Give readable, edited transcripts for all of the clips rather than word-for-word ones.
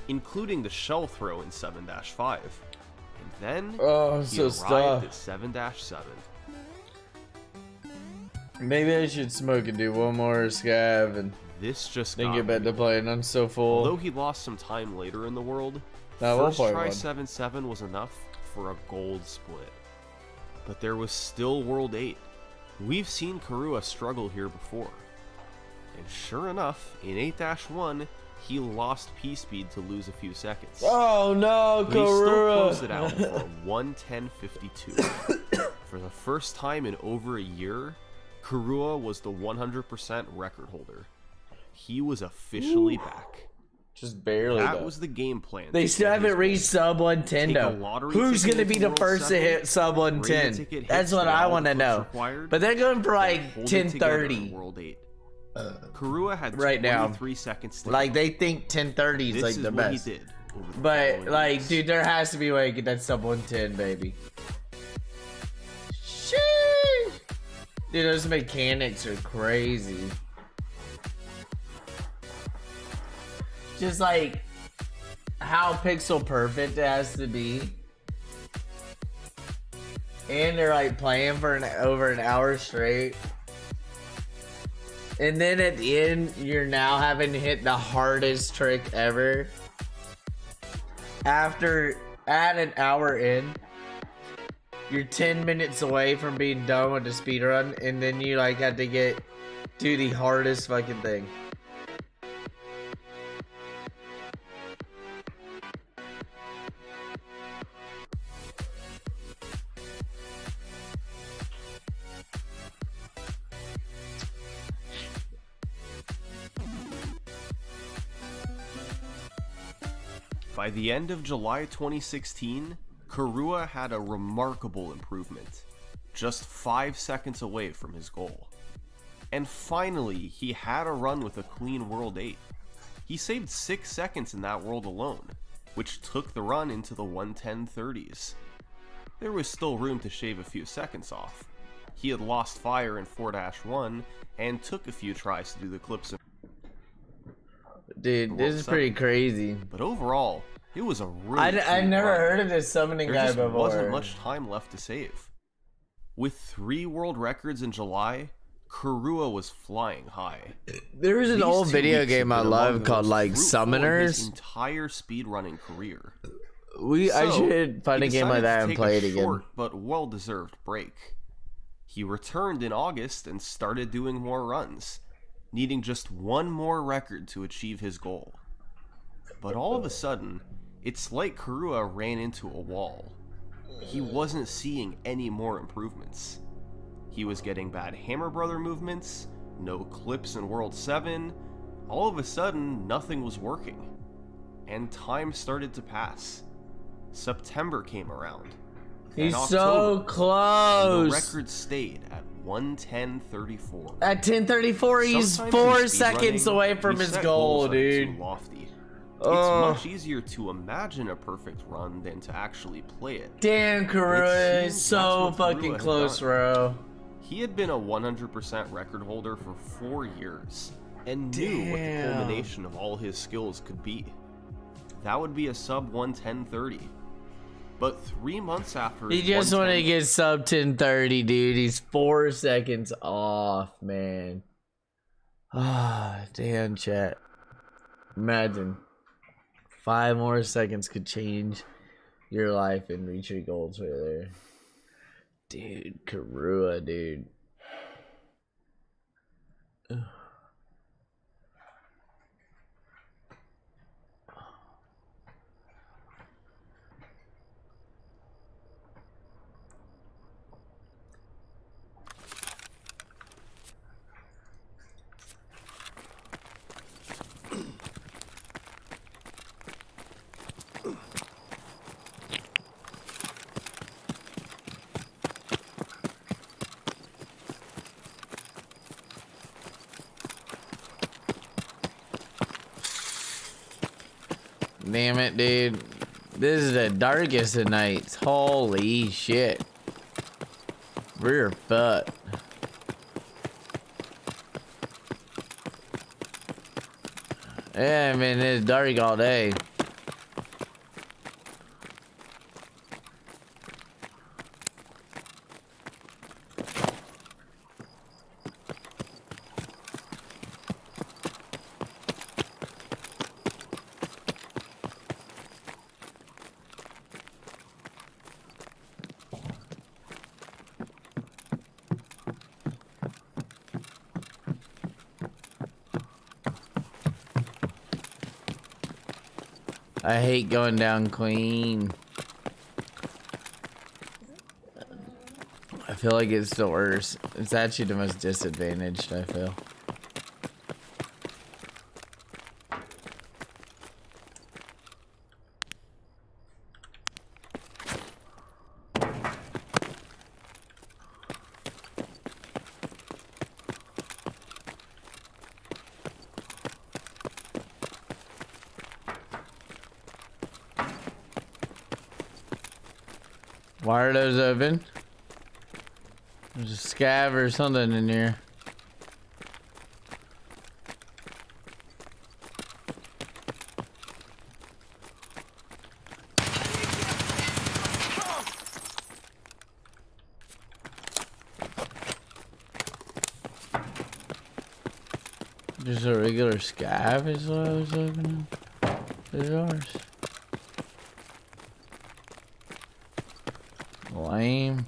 including the shell throw in 7-5. And then he so arrived at 7-7. Maybe I should smoke and do one more scav and This just then got get back to real. playing. I'm so full. Although he lost some time later in the world, We'll first play try one. 7-7 was enough for a gold split. But there was still World 8. We've seen Karua struggle here before. And sure enough, in 8-1, he lost P-Speed to lose a few seconds. Oh no, But he still Karura! closed it out for a 1:10.52. For the first time in over a year, Karua was the 100% record holder. He was officially back. Just barely. That though. was the game plan. They to still get his haven't reached goal. sub 110 Take a though. lottery Who's ticket gonna be into the World first to 7, hit sub Arena 110? ticket That's hits what get I all want the to clips know. required, But they're going for like hold it together in 1030 World 8. Karua had right now. 23 seconds to Like go. they think 1030 is This like is the what best. he did over the But following like, weeks. dude, there has to be a way to get that sub 110, baby. Sheesh. Dude, those mechanics are crazy. Just like how pixel perfect it has to be. And they're like playing for over an hour straight. And then at the end, you're now having to hit the hardest trick ever. At an hour in, you're 10 minutes away from being done with the speedrun, and then you like have to do the hardest fucking thing. By the end of July 2016, Karua had a remarkable improvement, just 5 seconds away from his goal. And finally, he had a run with a clean World 8. He saved 6 seconds in that world alone, which took the run into the 1:10.30s. There was still room to shave a few seconds off. He had lost fire in 4-1 and took a few tries to do the clips of Dude, this is pretty crazy. But overall, it was a really I never heard of this summoning There guy just before. wasn't much time left to save. With 3 world records in July, Karua was flying high. There was an These old 2 video weeks game have I been among love the called most like fruitful in his Summoners. entire speedrunning career. I should find he a game like decided that to and take play a it again. short but well-deserved break. He returned in August and started doing more runs, needing just 1 more record to achieve his goal. But all of a sudden, it's like Karua ran into a wall. He wasn't seeing any more improvements. He was getting bad Hammer Brother movements, no clips in World 7. All of a sudden, nothing was working. And time started to pass. September came around. He's and so October, and close. the record stayed at 1:10.34. At 10:34, he's Sometimes 4 in seconds speedrunning, away from we his set goal, goals that are too dude. lofty. Oh. It's much easier to imagine a perfect run than to actually play it. Damn, Karua seems is so that's what Karua fucking had close, done. bro. He had been a 100% record holder for 4 years and knew what the Damn. culmination of all his skills could be. That would be a sub 1:10.30. But 3 months after He his just wanted to 1:10 get sub 1030, dude. He's 4 seconds off, man. Ah, damn, chat. Imagine 5 more seconds could change your life and reach your goals right there. Dude, Karua, dude. Damn it, dude. This is the darkest of nights. Holy shit. We're fucked. Yeah, I mean, it's dark all day. I hate going down clean. I feel like it's the worst. It's actually the most disadvantaged, I feel. Why are those open? There's a scav or something in here. Just a regular scav is what I was opening. There's ours. Lame.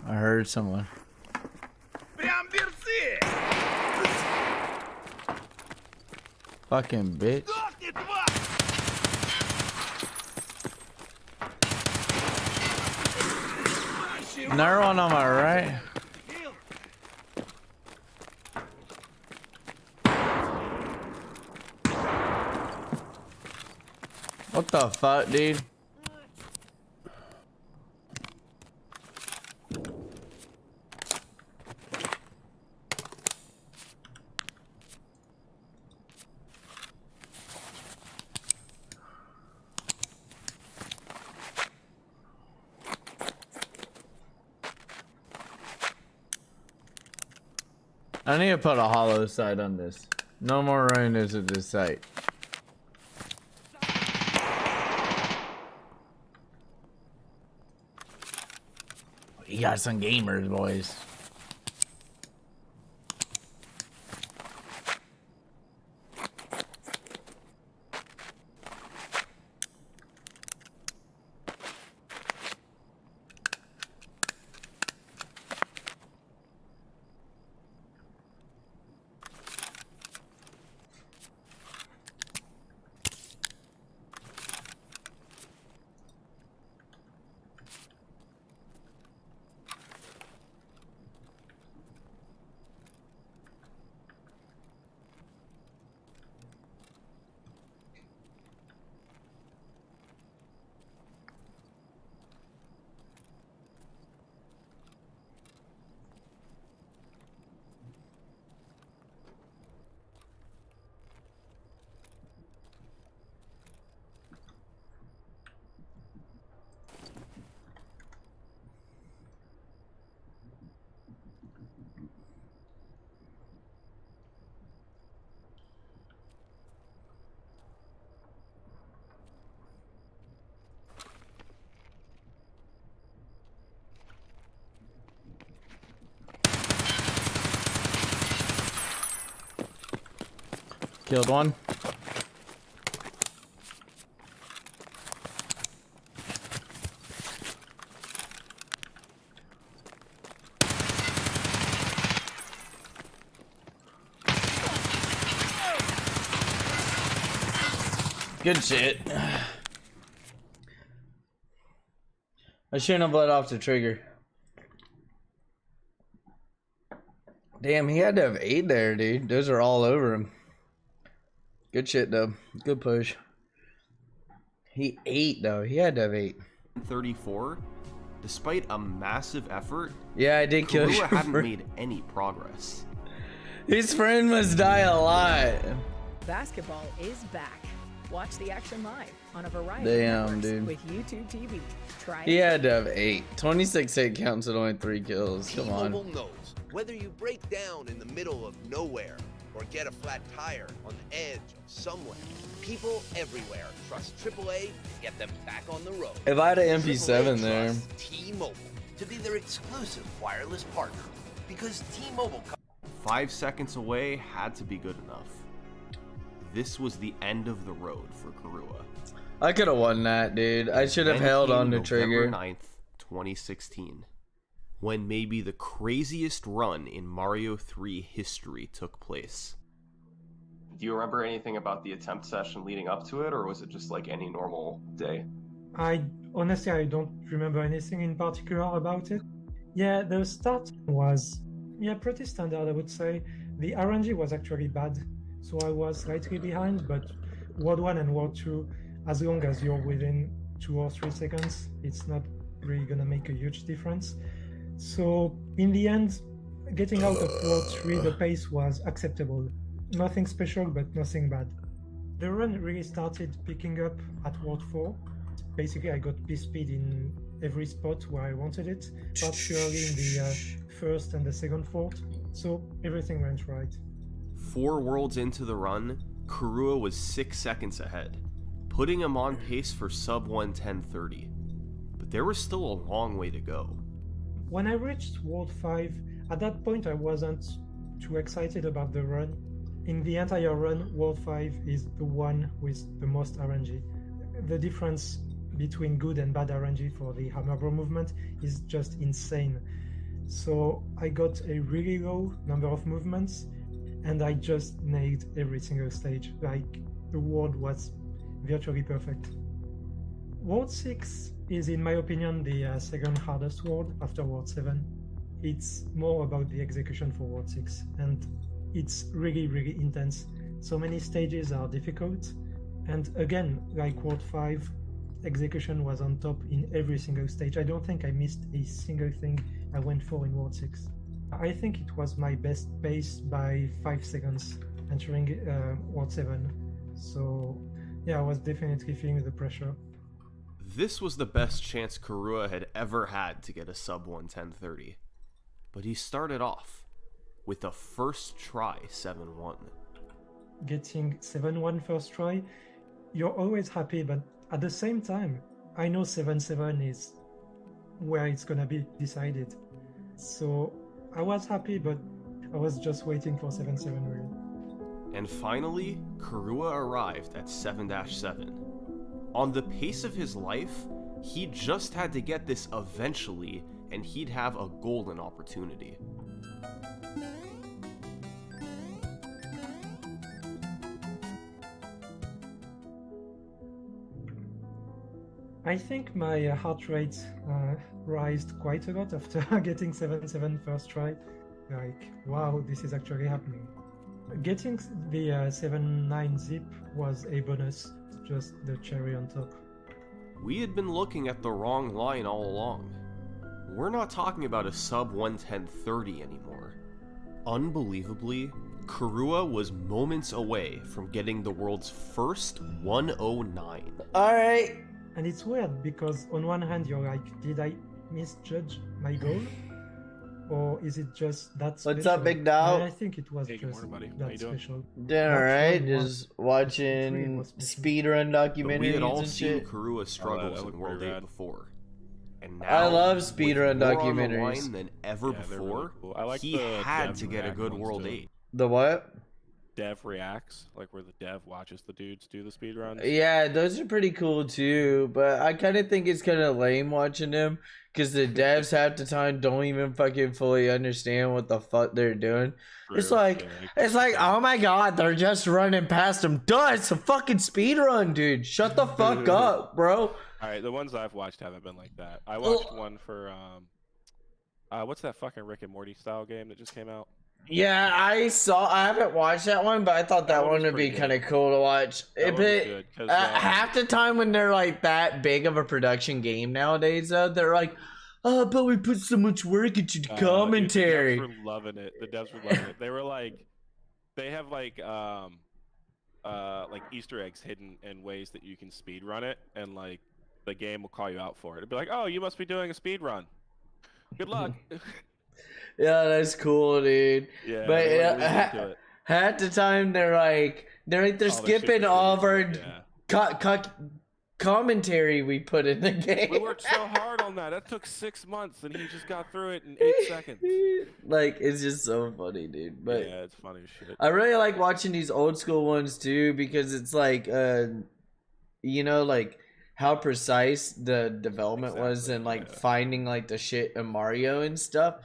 I heard someone. Fucking bitch. Another one on my right. What the fuck, dude? I need to put a hollow sight on this. No more rhinos at this site. You got some gamers, boys. Killed one. Good shit. I shouldn't have let off the trigger. Damn, he had to have 8 there, dude. Those are all over him. Good shit, though. Good push. He 8, though. He had to have 8. 34, despite a massive effort, Yeah, I did kill you. hadn't made any progress. His friend must die a lot. Basketball is back. Watch the action live on a variety Damn, of networks dude. with YouTube TV. Try He it. had to have 8. 26 hit counts at only 3 kills. Come on. T-Mobile knows whether you break down in the middle of nowhere or get a flat tire on the edge of somewhere. People everywhere trust AAA to get them back on the road. If I had an MP7 AAA there. trusts T-Mobile to be their exclusive wireless partner because T-Mobile 5 seconds away had to be good enough. This was the end of the road for Karua. I could have won that, dude. I should have Then held came on the November trigger. 9th, 2016, when maybe the craziest run in Mario 3 history took place. Do you remember anything about the attempt session leading up to it, or was it just like any normal day? Honestly, I don't remember anything in particular about it. Yeah, the start was pretty standard, I would say. The RNG was actually bad, so I was slightly behind, but World 1 and World 2, as long as you're within 2 or 3 seconds, it's not really gonna make a huge difference. So in the end, getting out of World 3, the pace was acceptable. Nothing special, but nothing bad. The run really started picking up at World 4. Basically, I got P-speed in every spot where I wanted it, particularly in the first and the second fort, so everything went right. 4 worlds into the run, Karua was 6 seconds ahead, putting him on pace for sub 1:10:30. But there was still a long way to go. When I reached World 5, at that point I wasn't too excited about the run. In the entire run, World 5 is the one with the most RNG. The difference between good and bad RNG for the hammer bro movement is just insane. So I got a really low number of movements and I just nailed every single stage. Like, the world was virtually perfect. World 6 is, in my opinion, the second hardest world after World 7. It's more about the execution for World 6, and it's really, really intense. So many stages are difficult, and again, like World 5, execution was on top in every single stage. I don't think I missed a single thing I went for in World 6. I think it was my best pace by 5 seconds entering World 7. So yeah, I was definitely feeling the pressure. This was the best chance Karua had ever had to get a sub 1:10:30. But he started off with a first try 7-1. Getting 7-1 first try, you're always happy, but at the same time, I know 7-7 is where it's gonna be decided. So I was happy, but I was just waiting for 7-7 really. And finally, Karua arrived at 7-7. On the pace of his life, he just had to get this eventually, and he'd have a golden opportunity. I think my heart rate rised quite a lot after getting 7-7 first try. Like, wow, this is actually happening. Getting the 7-9 zip was a bonus, just the cherry on top. We had been looking at the wrong line all along. We're not talking about a sub 1:10:30 anymore. Unbelievably, Karua was moments away from getting the world's first 109. Alright. And it's weird because on one hand you're like, did I misjudge my goal? Or is it just that special? What's up, big dog? I think it was Hey, good just morning, buddy. How you that doing? special. Doing alright, just Three watching was special. speedrun But we documentaries had all and seen shit. Karua struggles that in looked World pretty 8 rad. before. And now, I love with speedrun more on the documentaries. line than ever Yeah, they're really before, cool. I like he the had dev to get a react good ones, World too. 8. The what? Dev reacts, like where the dev watches the dudes do the speed runs. Yeah, those are pretty cool too, but I kind of think it's kind of lame watching them because the devs half the time don't even fucking fully understand what the fuck they're doing. It's True. like, Yeah, it's like, oh my god, they're just running past them. Duh, it's a fucking speed run, dude. Shut the fuck up, bro. All right, the ones I've watched haven't been like that. I watched one for what's that fucking Rick and Morty style game that just came out? Yeah, I haven't watched that one, but I thought that That one one was would be pretty kind of good. cool to watch. That one was But good, 'cause, half the time when they're like that big of a production game nowadays, they're like, oh, but we put so much work into the commentary. The devs were loving it. The devs were loving it. They were like, they have like Easter eggs hidden in ways that you can speed run it, and like the game will call you out for it. It'll be like, oh, you must be doing a speed run. Good luck. Yeah, that's cool, dude. Yeah, But they, like, lean into it. half the time they're skipping all of our Yeah. commentary we put in the game. We worked so hard on that. That took 6 months, and he just got through it in 8 seconds. Like, it's just so funny, dude. But yeah, it's funny as shit. I really like watching these old school ones too, because it's like, you know, like how precise the development was, and like finding like the shit in Mario and stuff,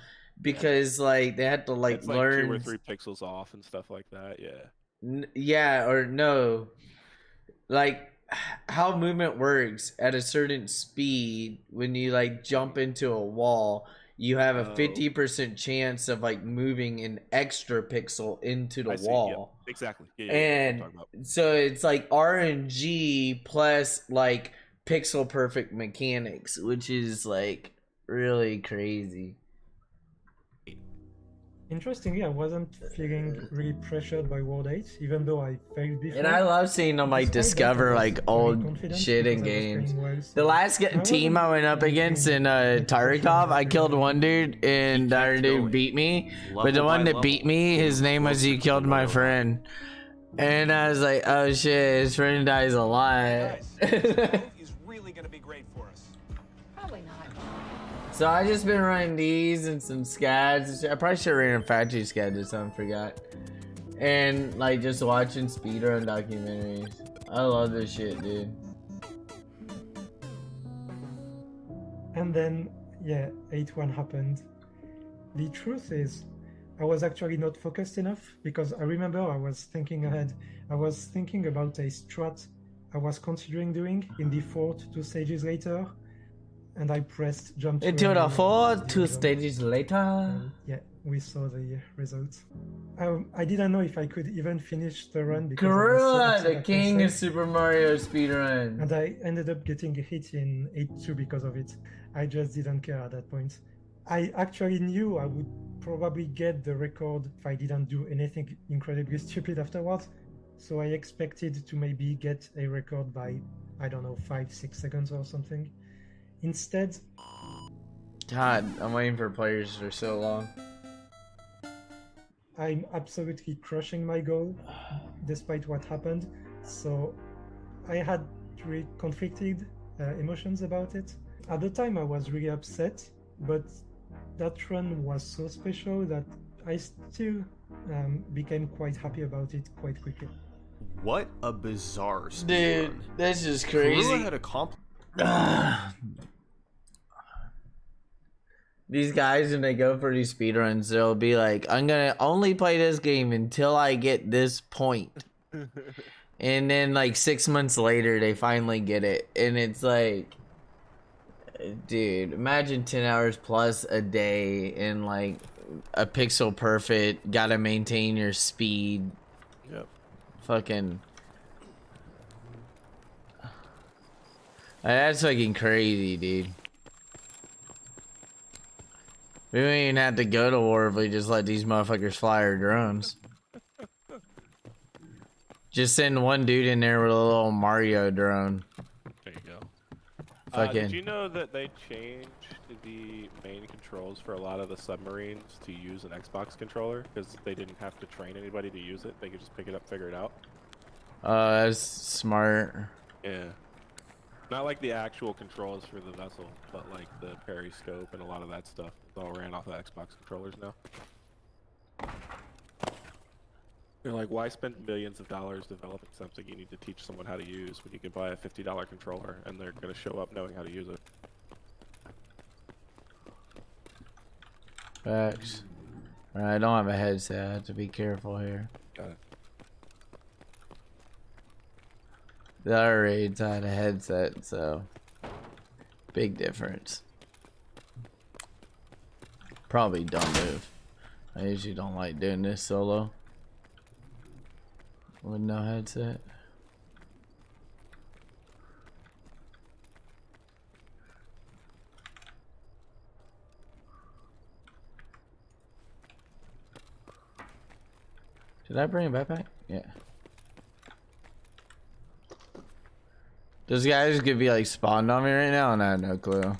because like they had to like It's like learn 2 or 3 pixels off and stuff like that. Yeah. yeah, or no, like how movement works at a certain speed. When you like jump into a wall, you have a 50% chance of like moving an extra pixel into the wall. Yep. Exactly. Yeah, and so it's like RNG plus like pixel perfect mechanics, which is like really crazy. Interestingly, I wasn't feeling really pressured by World 8, even though I failed before. And I love seeing them like discover like old shit in games. The last team I went up against in Tarkov, I killed one dude and the other dude beat me. But the one that beat me, his name was "You Killed My Friend." And I was like, oh shit, his friend dies a lot. He's really gonna be great for us. Probably not. So I just been running these and some scads. I probably should have ran a factory scad this time, forgot. And like just watching speedrun documentaries. I love this shit, dude. And then, yeah, 8-1 happened. The truth is, I was actually not focused enough, because I remember I was thinking ahead. I was thinking about a strat I was considering doing in the fort 2 stages later, and I pressed jump to Into the early fort, and 2 result. stages later. Yeah, we saw the results. I didn't know if I could even finish the run because Gorilla, the king of Super Mario speedrun. and I ended up getting a hit in 8-2 because of it. I just didn't care at that point. I actually knew I would probably get the record if I didn't do anything incredibly stupid afterwards. So I expected to maybe get a record by, I don't know, 5-6 seconds or something. Instead, God, I'm waiting for players for so long. I'm absolutely crushing my goal despite what happened. So I had really conflicted emotions about it. At the time I was really upset, but that run was so special that I still became quite happy about it quite quickly. What a bizarre speedrun. Dude, this is crazy. Gorilla had accomplished. These guys, when they go for these speedruns, they'll be like, I'm gonna only play this game until I get this point. And then like 6 months later they finally get it, and it's like, dude, imagine 10 hours plus a day and like a pixel perfect, gotta maintain your speed. Yep. Fucking that's fucking crazy, dude. We don't even have to go to war if we just let these motherfuckers fly our drones. Just send one dude in there with a little Mario drone. There you go. Fucking. Did you know that they changed the main controls for a lot of the submarines to use an Xbox controller because they didn't have to train anybody to use it? They could just pick it up, figure it out. That's smart. Yeah. Not like the actual controls for the vessel, but like the periscope and a lot of that stuff. It's all ran off of Xbox controllers now. You're like, why spend millions of dollars developing something you need to teach someone how to use when you can buy a $50 controller and they're going to show up knowing how to use it? Facts. Alright, I don't have a headset. I have to be careful here. Got it. The other raids had a headset, so big difference. Probably dumb move. I usually don't like doing this solo with no headset. Did I bring a backpack? Yeah. Those guys could be like spawned on me right now and I have no clue. Yeah,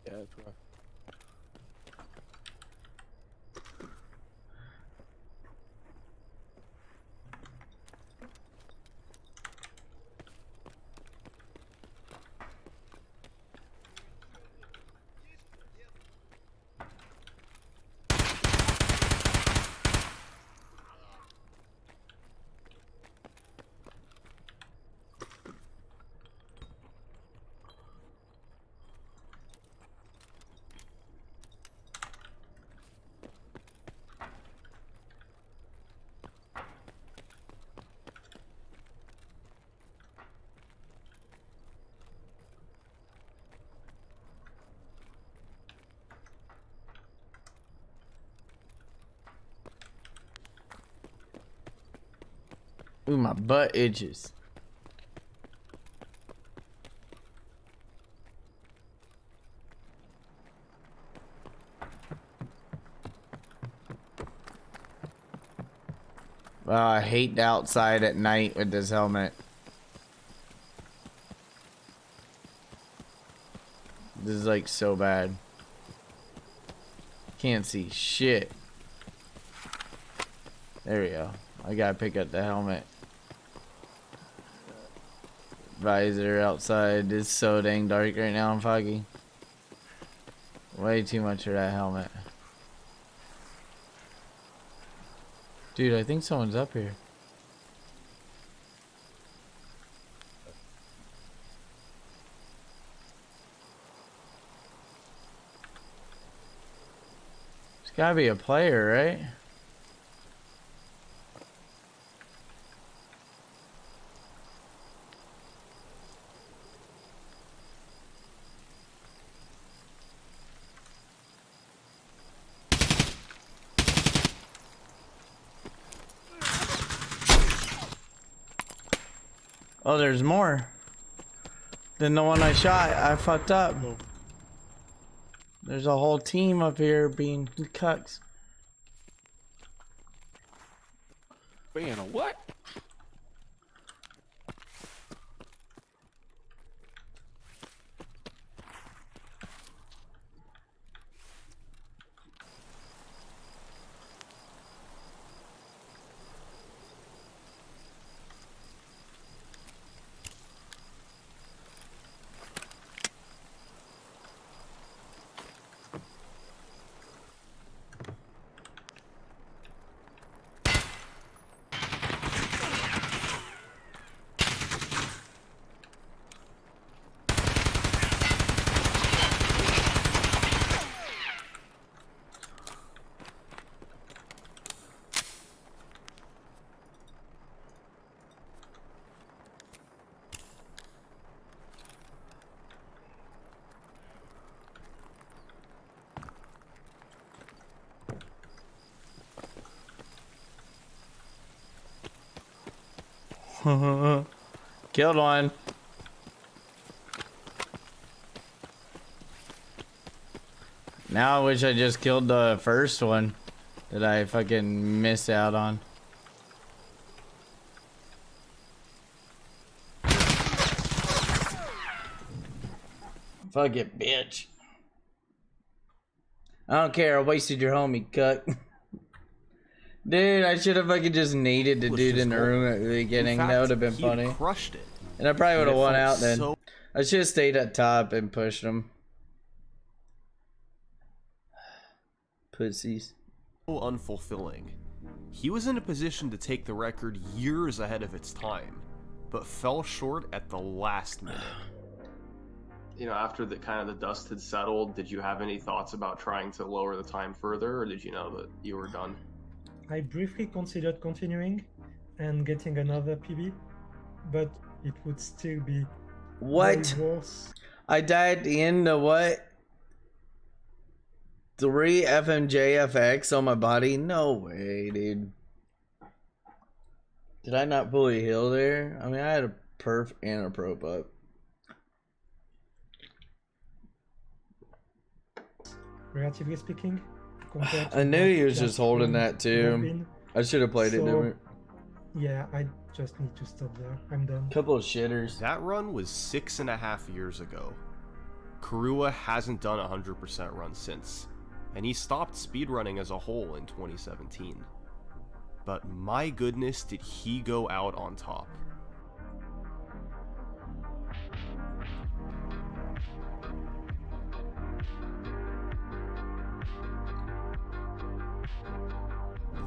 that's rough. Ooh, my butt itches. I hate the outside at night with this helmet. This is like so bad. Can't see shit. There we go. I gotta pick up the helmet. Visor outside is so dang dark right now and foggy. Way too much for that helmet. Dude, I think someone's up here. There's gotta be a player, right? Oh, there's more than the one I shot. I fucked up. There's a whole team up here being cucks. Man, what? Killed one. Now I wish I just killed the first one that I fucking missed out on. Fuck it, bitch. I don't care. I wasted your homie, cuck. Dude, I should have fucking just naded the dude in the room at the beginning. That would have been funny. Crushed it. And I probably would have won out then. So I should have stayed at top and pushed him. Pussies. unfulfilling. He was in a position to take the record years ahead of its time, but fell short at the last minute. You know, after the kind of the dust had settled, did you have any thoughts about trying to lower the time further, or did you know that you were done? I briefly considered continuing and getting another PB, but it would still be What? way worse. I died at the end of what? 3 FMJFX on my body? No way, dude. Did I not fully heal there? I mean, I had a perf and a probe up. Relatively speaking, compared to I knew he was what just holding that too. Robin. I should have played it So- different. Yeah, I just need to stop there. I'm done. Couple of shitters. That run was 6.5 years ago. Karua hasn't done a 100% run since, and he stopped speedrunning as a whole in 2017. But my goodness, did he go out on top.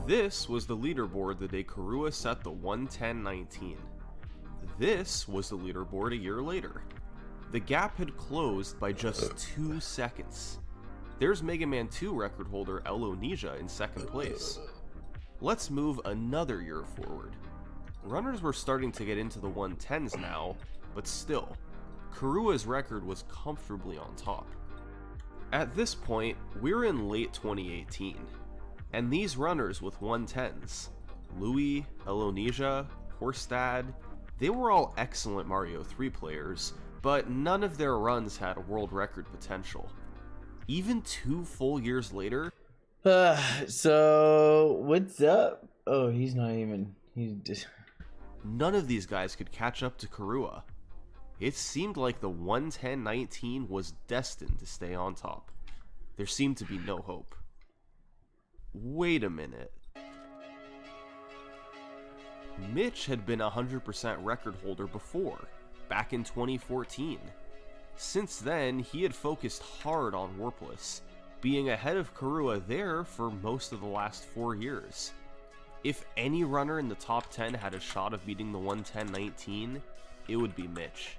This was the leaderboard the day Karua set the 1:10:19. This was the leaderboard a year later. The gap had closed by just 2 seconds. There's Mega Man 2 record holder Elonisia in second place. Let's move another year forward. Runners were starting to get into the 110s now, but still, Karua's record was comfortably on top. At this point, we're in late 2018, and these runners with 110s, Louis, Elonisia, Korstad, they were all excellent Mario 3 players, but none of their runs had a world record potential. Even 2 full years later, So what's up? Oh, he's not even. He's just. none of these guys could catch up to Karua. It seemed like the 110-19 was destined to stay on top. There seemed to be no hope. Wait a minute. Mitch had been a 100% record holder before, back in 2014. Since then, he had focused hard on Warpless, being ahead of Karua there for most of the last 4 years. If any runner in the top 10 had a shot of beating the 110-19, it would be Mitch.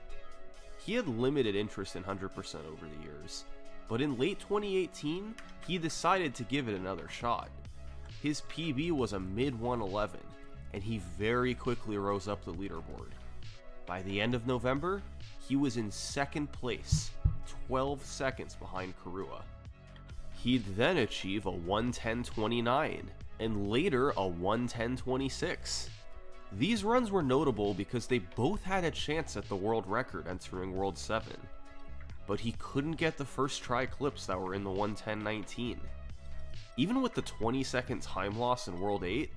He had limited interest in 100% over the years, but in late 2018, he decided to give it another shot. His PB was a mid-111, and he very quickly rose up the leaderboard. By the end of November, he was in second place, 12 seconds behind Karua. He'd then achieve a 110-29, and later a 110-26. These runs were notable because they both had a chance at the world record entering World 7, but he couldn't get the first try clips that were in the 110-19. Even with the 20-second time loss in World 8,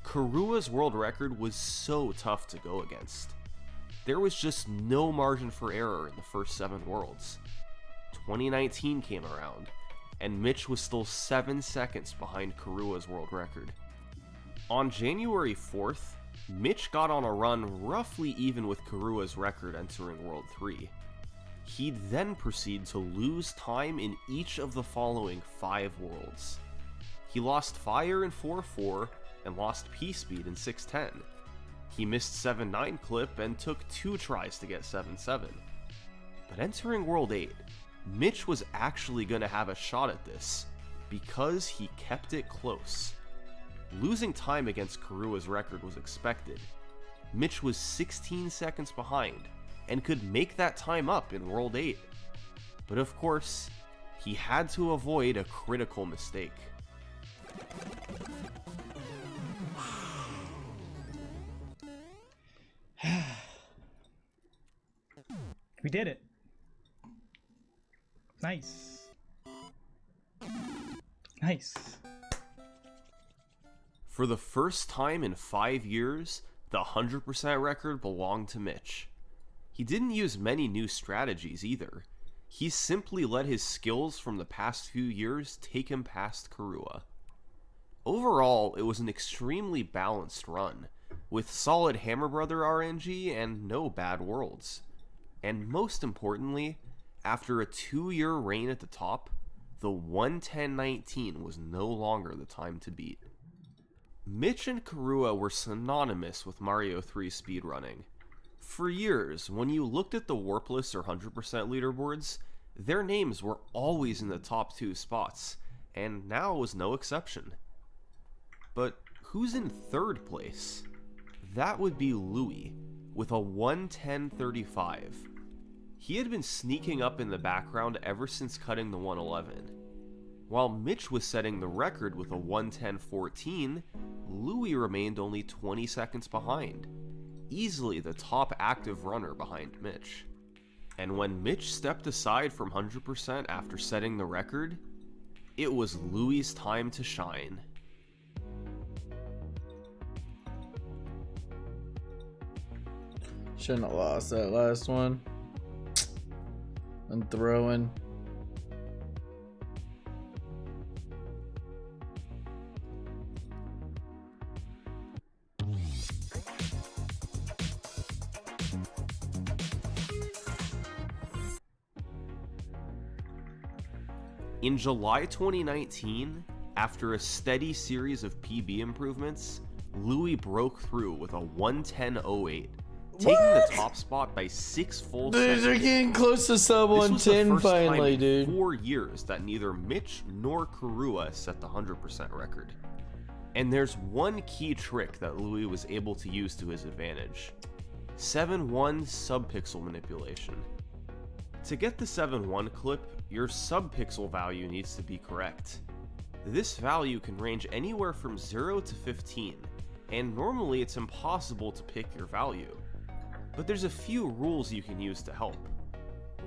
Karua's world record was so tough to go against. There was just no margin for error in the first 7 worlds. 2019 came around, and Mitch was still 7 seconds behind Karua's world record. On January 4th, Mitch got on a run roughly even with Karua's record entering World 3. He'd then proceed to lose time in each of the following 5 worlds. He lost Fire in 4-4 and lost P-Speed in 6-10. He missed 7-9 clip and took 2 tries to get 7-7. But entering World 8, Mitch was actually going to have a shot at this, because he kept it close. Losing time against Karua's record was expected. Mitch was 16 seconds behind, and could make that time up in World 8. But of course, he had to avoid a critical mistake. We did it. Nice. Nice. For the first time in 5 years, the 100% record belonged to Mitch. He didn't use many new strategies either. He simply let his skills from the past few years take him past Karua. Overall, it was an extremely balanced run, with solid Hammer Brother RNG and no bad worlds. And most importantly, after a 2-year reign at the top, the 110-19 was no longer the time to beat. Mitch and Karua were synonymous with Mario 3 speedrunning. For years, when you looked at the Warpless or 100% leaderboards, their names were always in the top 2 spots, and now was no exception. But who's in 3rd place? That would be Louis, with a 110-35. He had been sneaking up in the background ever since cutting the 111. While Mitch was setting the record with a 110-14, Louis remained only 20 seconds behind, easily the top active runner behind Mitch. And when Mitch stepped aside from 100% after setting the record, it was Louis' time to shine. Shouldn't have lost that last one. I'm throwing. In July 2019, after a steady series of PB improvements, Louis broke through with a 110-08, taking the top spot by 6 full seconds. They're getting close to sub 110 finally, dude. 4 years that neither Mitch nor Karua set the 100% record. And there's one key trick that Louis was able to use to his advantage: 7-1 subpixel manipulation. To get the 7-1 clip, your subpixel value needs to be correct. This value can range anywhere from 0 to 15, and normally it's impossible to pick your value. But there's a few rules you can use to help.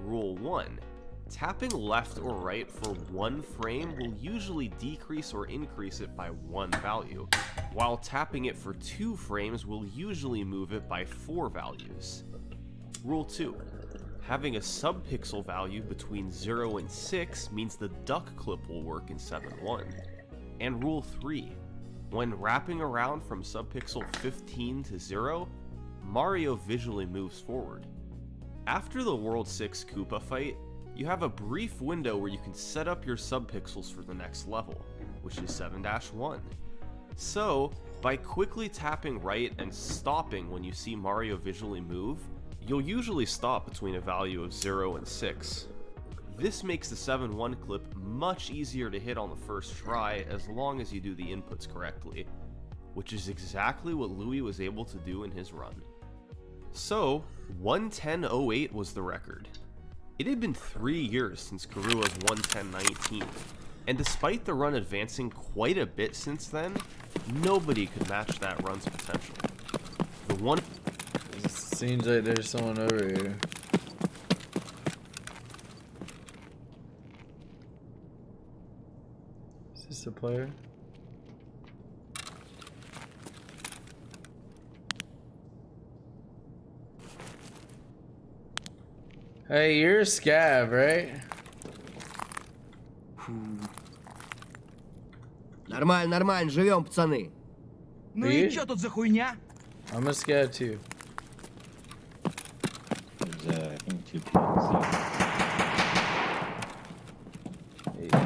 Rule 1. Tapping left or right for one frame will usually decrease or increase it by one value, while tapping it for 2 frames will usually move it by 4 values. Rule 2. Having a subpixel value between 0 and 6 means the duck clip will work in 7.1. And Rule 3. When wrapping around from subpixel 15 to 0, Mario visually moves forward. After the World 6 Koopa fight, you have a brief window where you can set up your subpixels for the next level, which is 7-1. So, by quickly tapping right and stopping when you see Mario visually move, you'll usually stop between a value of 0 and 6. This makes the 7-1 clip much easier to hit on the first try as long as you do the inputs correctly, which is exactly what Louis was able to do in his run. So, 1:10.08 was the record. It had been 3 years since Karua's 1:10.19, and despite the run advancing quite a bit since then, nobody could match that run's potential. The one... It seems like there's someone over here. Is this a player? Hey, you're a scab, right? Нормально, нормально, живем, пацаны. Ну и чё тут за хуйня? I'm a scab too.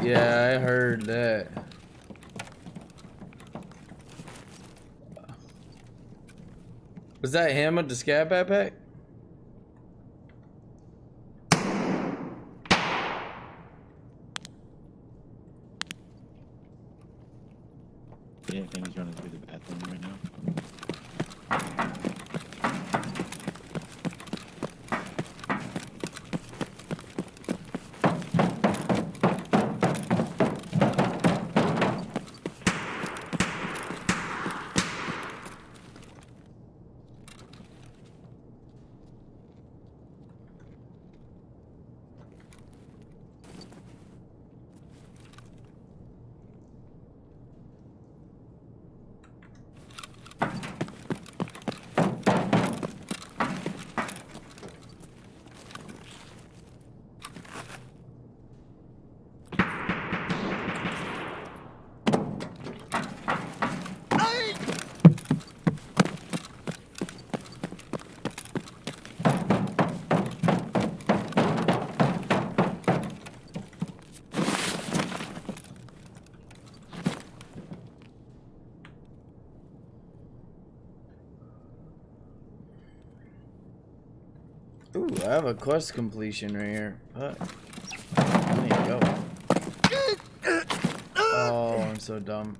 Yeah, I heard that. Was that him with the scab backpack? Yeah, I think he's running through the bathroom right now. Ooh, I have a quest completion right here. But I need to go. Oh, I'm so dumb.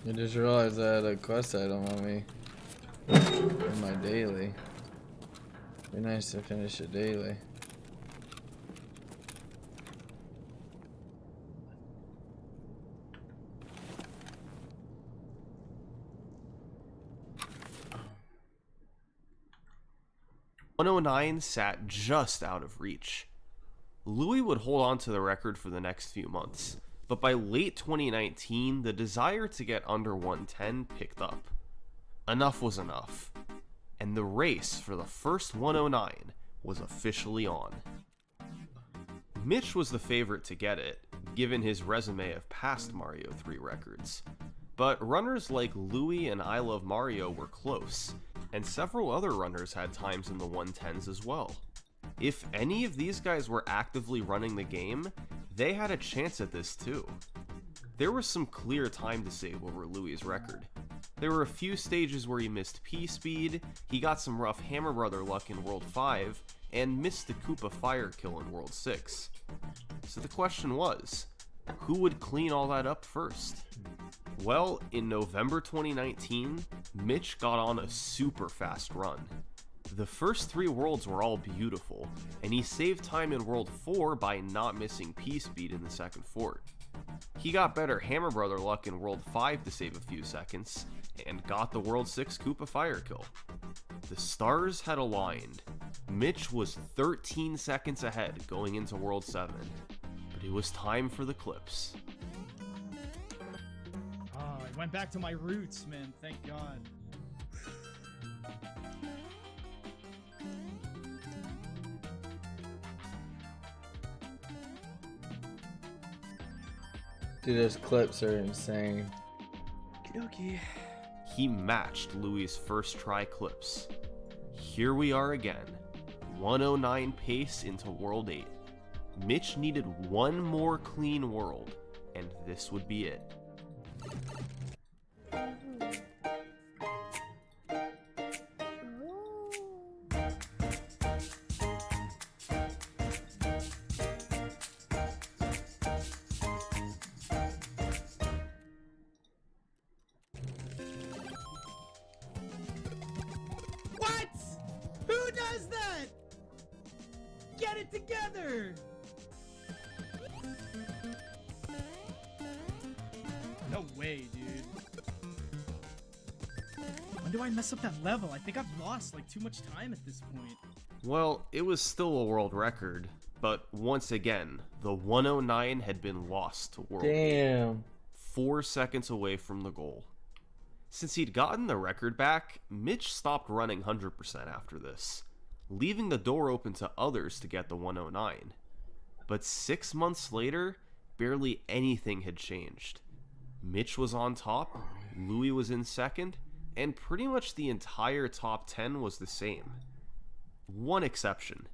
I just realized I had a quest item on me in my daily. Be nice to finish it daily. .109 sat just out of reach. Louis would hold on to the record for the next few months, but by late 2019, the desire to get under 110 picked up. Enough was enough, and the race for the first 109 was officially on. Mitch was the favorite to get it, given his resume of past Mario 3 records, but runners like Louis and I Love Mario were close, and several other runners had times in the 110s as well. If any of these guys were actively running the game, they had a chance at this too. There was some clear time to save over Louis' record. There were a few stages where he missed P-Speed, he got some rough Hammer Brother luck in World 5, and missed the Koopa Fire kill in World 6. So the question was, who would clean all that up first? Well, in November 2019, Mitch got on a super fast run. The first 3 worlds were all beautiful, and he saved time in World 4 by not missing P-Speed in the second fort. He got better Hammer Brother luck in World 5 to save a few seconds, and got the World 6 Koopa Fire kill. The stars had aligned. Mitch was 13 seconds ahead going into World 7, but it was time for the clips. Oh, I went back to my roots, man. Thank God. Dude, those clips are insane. Okay. He matched Louis' first try clips. Here we are again. 109 pace into World 8. Mitch needed one more clean world, and this would be it. What? Who does that? Get it together! No way, dude. When do I mess up that level? I think I've lost like too much time at this point. Well, it was still a world record, but once again, the 109 had been lost to World 8, Damn. 4 seconds away from the goal. Since he'd gotten the record back, Mitch stopped running 100% after this, leaving the door open to others to get the 109. But 6 months later, barely anything had changed. Mitch was on top, Louis was in second, and pretty much the entire top 10 was the same. One exception.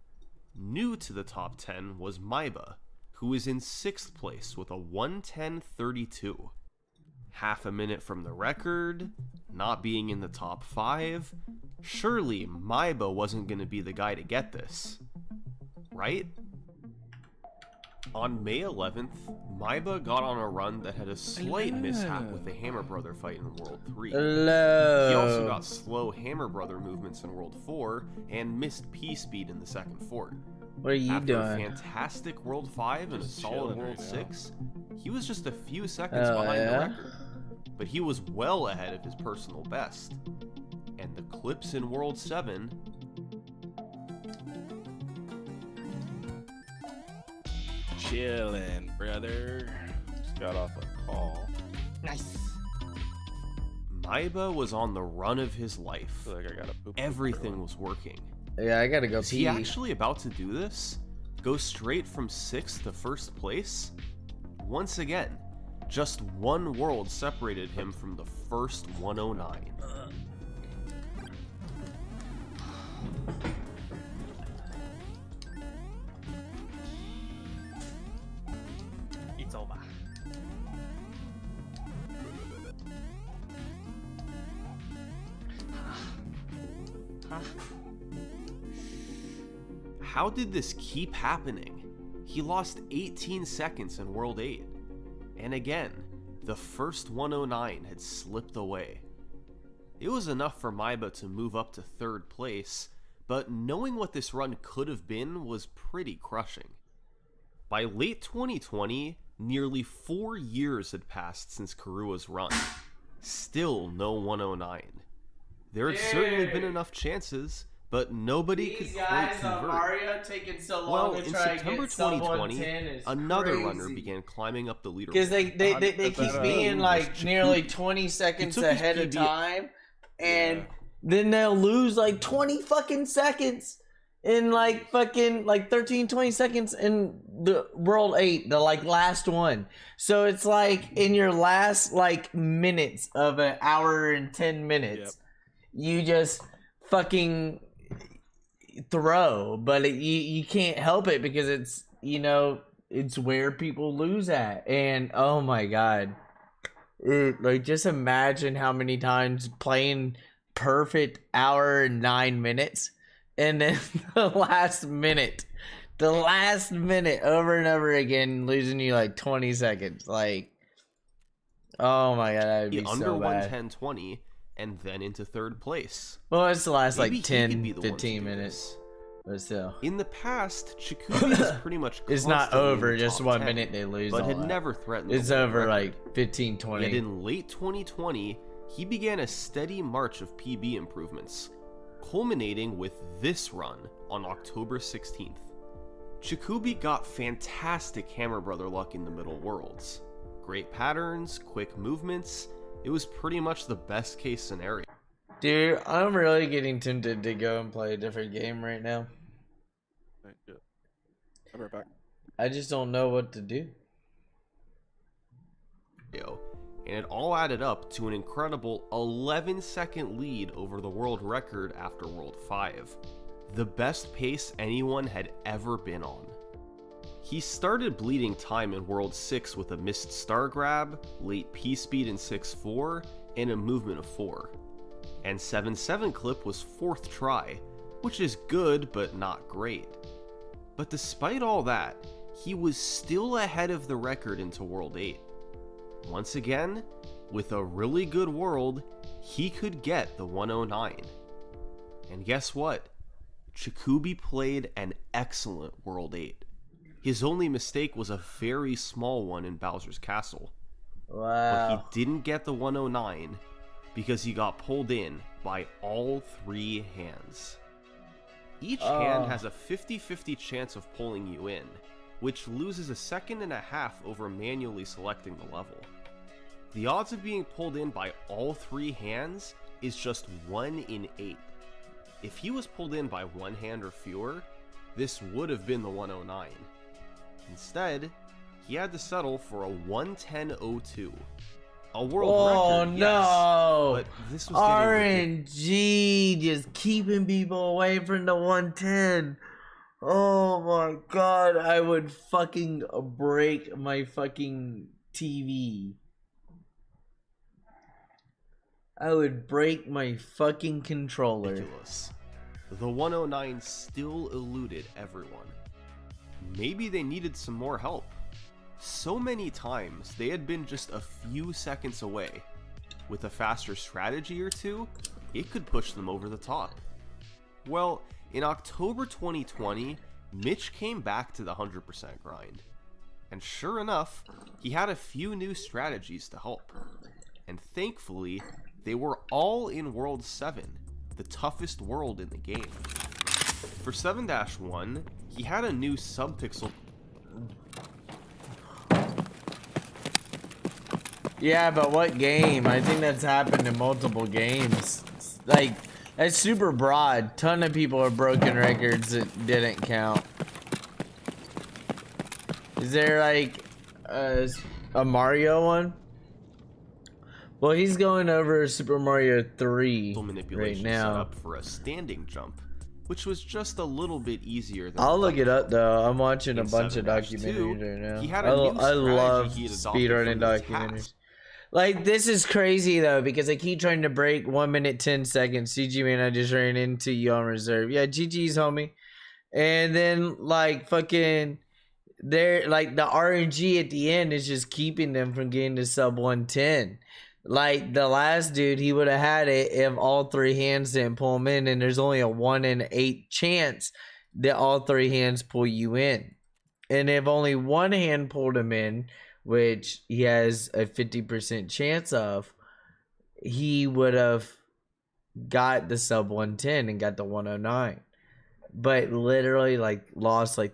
New to the top 10 was Maiba, who was in 6th place with a 1:10.32. Half a minute from the record, not being in the top 5. Surely Maiba wasn't going to be the guy to get this, right? On May 11th, Maiba got on a run that had a slight mishap with the Hammer Brother fight in World 3. Hello. He also got slow Hammer Brother movements in World 4 and missed P-Speed in the second fort. What are you After doing? a fantastic World 5 and a Just solid chilling World right now. 6, he was just a few seconds Oh, behind the yeah? record. But he was well ahead of his personal best. And the clips in World 7... Chillin, brother. Just got off a call. Nice. Maiba was on the run of his life. I feel like I gotta poop. Everything was working. Yeah, I gotta go Is pee. he actually about to do this? Go straight from 6th to 1st place? Once again, just one world separated him from the first 109. It's over. How did this keep happening? He lost 18 seconds in World 8. And again, the first 109 had slipped away. It was enough for Maiba to move up to 3rd place, but knowing what this run could have been was pretty crushing. By late 2020, nearly 4 years had passed since Karua's run. Still no 109. There had certainly been enough chances, but nobody could quite convert. taking so Well, in September 2020, another runner began climbing up the leaderboard. Because they keep His being name like was nearly Chikuti. 20 seconds took his ahead of PB time, and then they'll lose like 20 fucking seconds in like fucking like 13, 20 seconds in the World 8, the like last one. So it's like in your last like minutes of an hour and 10 minutes, you just fucking throw, but you can't help it because it's, you know, it's where people lose at. And oh my god, like just imagine how many times playing perfect hour and 9 minutes, and then the last minute over and over again losing you like 20 seconds. Like, oh my god, that would be under so bad. 1:10:20 and then into third place. Well, it's the last Maybe like he could 10 be the one to 15 do minutes, this. but still, In the past, Chikubi was pretty much it's not constantly in over the just top 1 10, minute they lose, but all had that. never threatened It's the world over record. like 15 20. Yet in late 2020, he began a steady march of PB improvements, culminating with this run on October 16th. Chikubi got fantastic Hammer Brother luck in the Middle Worlds. Great patterns, quick movements, it was pretty much the best case scenario. Dude, I'm really getting tempted to go and play a different game right now. Right, yeah. I'm right back. I just don't know what to do. And it all added up to an incredible 11-second lead over the world record after World 5. The best pace anyone had ever been on. He started bleeding time in World 6 with a missed star grab, late P-speed in 6-4, and a movement of 4. And 7-7 clip was 4th try, which is good but not great. But despite all that, he was still ahead of the record into World 8. Once again, with a really good world, he could get the 109. And guess what? Chikubi played an excellent World 8. His only mistake was a very small one in Bowser's Castle. Wow. But he didn't get the 109 because he got pulled in by all 3 hands. Each hand has a 50-50 chance of pulling you in, which loses a second and a half over manually selecting the level. The odds of being pulled in by all 3 hands is just 1 in 8. If he was pulled in by 1 hand or fewer, this would have been the 109. Instead, he had to settle for a 1:10:02. A world record, no! yes, but this was getting RNG just keeping people away from the 110. Oh my god, I would fucking break my fucking TV. I would break my fucking controller. ridiculous. The 109 still eluded everyone. Maybe they needed some more help. So many times they had been just a few seconds away. With a faster strategy or two, it could push them over the top. Well, in October 2020, Mitch came back to the 100% grind. And sure enough, he had a few new strategies to help. And thankfully, they were all in World 7, the toughest world in the game. For 7-1, he had a new subpixel. Yeah, but what game? I think that's happened in multiple games. Like, that's super broad. Ton of people have broken records that didn't count. Is there like a Mario one? Well, he's going over Super Mario 3 right manipulation now. set up for a standing jump, which was just a little bit easier than I'll look it up though. I'm watching a In bunch of 7-2, documentaries right now. he had a new I love strategy he had adopted speedrunning from his documentaries. past. Like, this is crazy though, because I keep trying to break 1 minute 10 seconds. CG man, I just ran into you on reserve. Yeah, GG's homie. And then like fucking they're like the RNG at the end is just keeping them from getting to sub 110. Like the last dude, he would have had it if all 3 hands didn't pull him in, and there's only a 1 in 8 chance that all 3 hands pull you in. And if only 1 hand pulled him in, which he has a 50% chance of, he would have got the sub 110 and got the 109. But literally like lost like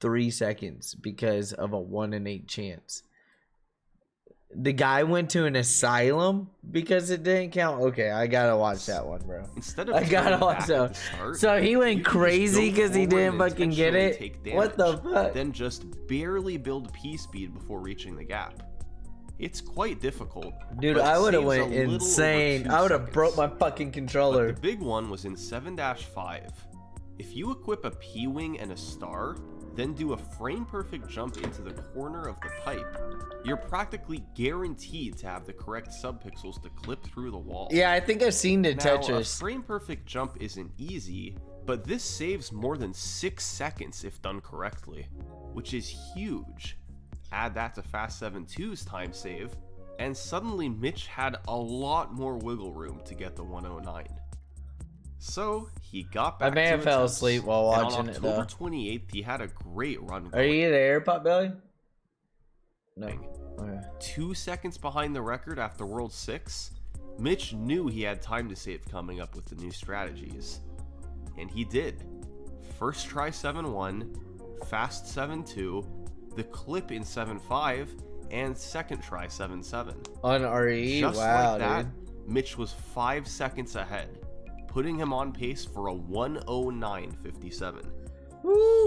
3 seconds because of a 1 in 8 chance. The guy went to an asylum because it didn't count. Okay, I gotta watch that one, bro. Instead of I gotta turning watch back that. at the start, So he you went could just crazy go because he forward didn't and fucking get intentionally it. take What the damage, fuck? Then just barely build P speed before reaching the gap. It's quite difficult. Dude, but I would have saves a went little over insane. 2 I would have seconds. broke my fucking controller. But the big one was in 7-5. If you equip a P-Wing and a star, then do a frame-perfect jump into the corner of the pipe, you're practically guaranteed to have the correct subpixels to clip through the wall. Yeah, I think I've seen the Now, Tetris. a frame-perfect jump isn't easy, but this saves more than 6 seconds if done correctly, which is huge. Add that to Fast 7-2's time save, and suddenly Mitch had a lot more wiggle room to get the 109. So he got back I may to have fell attempts, asleep while watching and it on though. October 28th, he had a great run Are going. you there, Potbelly? No. Okay. 2 seconds behind the record after World 6, Mitch knew he had time to save coming up with the new strategies. And he did. First try 7-1, fast 7-2, the clip in 7-5, and second try 7-7. On RE? Just Wow, like that, dude. Mitch was 5 seconds ahead, putting him on pace for a 109.57.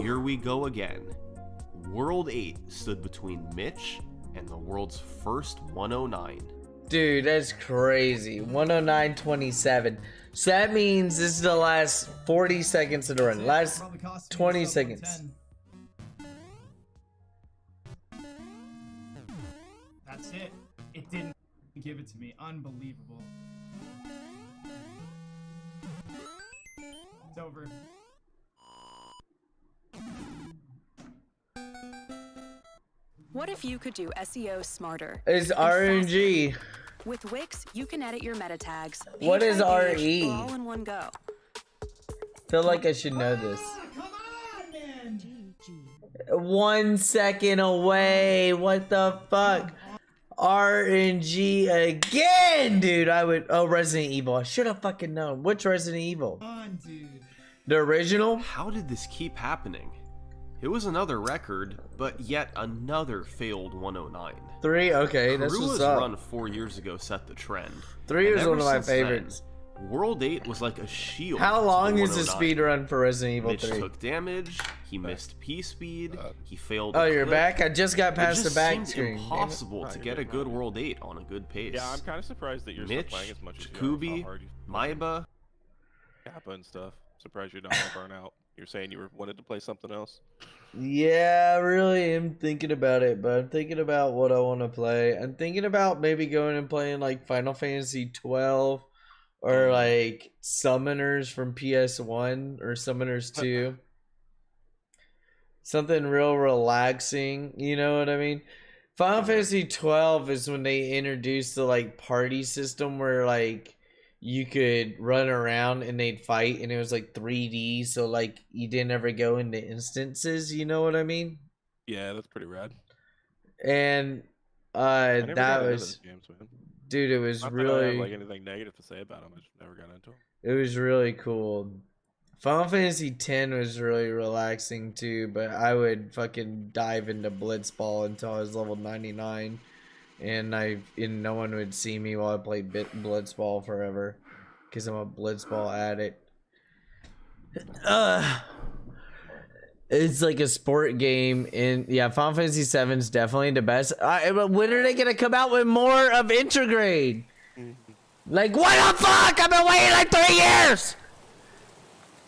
Here we go again. World 8 stood between Mitch and the world's first 109. Dude, that's crazy. 109.27. So that means this is the last 40 seconds of the run. Last 20 seconds. That's it. It didn't give it to me. Unbelievable. It's over. What if you could do SEO smarter? It's and RNG. faster? With Wix, you can edit your meta tags. What is RE? All in one go. Feel like I should know this. Come on, man. 1 second away. What the fuck? RNG again, dude. I would. Oh, Resident Evil. I should have fucking known. Which Resident Evil? Come on, dude. The original? How did this keep happening? It was another record, but yet another failed 109. 3? Okay, that's Karua's what's up. run 4 years ago set the trend. 3 and is ever one of my since then, favorites. World 8 was like a shield. How to long the is the 109. speed run for Resident Evil Mitch 3? took damage, he missed P-speed, he failed Oh, the you're clip. back? I just got past It the just back seemed screen. Damn it. impossible to get a good World 8 on a good pace. Yeah, I'm kind of surprised that you're still Mitch, playing as much as you are. Jacoby, How hard you Maiba, Kappa and stuff. Surprised you're not gonna burn out. You're saying you wanted to play something else. Yeah, I really am thinking about it, but I'm thinking about what I want to play. I'm thinking about maybe going and playing like Final Fantasy 12 or like Summoners from PS1 or Summoners 2. Something real relaxing, you know what I mean? Final Fantasy 12 is when they introduced the like party system where like you could run around and they'd fight and it was like 3D, so like you didn't ever go into instances, you know what I mean? Yeah, that's pretty rad. And I never got that into was those games, man. dude, it was Not that I really have like anything negative to say about them. I just never got into them. it was really cool. Final Fantasy 10 was really relaxing too, but I would fucking dive into Blitzball until I was level 99. And no one would see me while I played Blitzball forever, because I'm a Blitzball addict. It's like a sport game, and yeah, Final Fantasy 7 is definitely the best. But when are they gonna come out with more of Intergrade? Like, what the fuck? I've been waiting like 3 years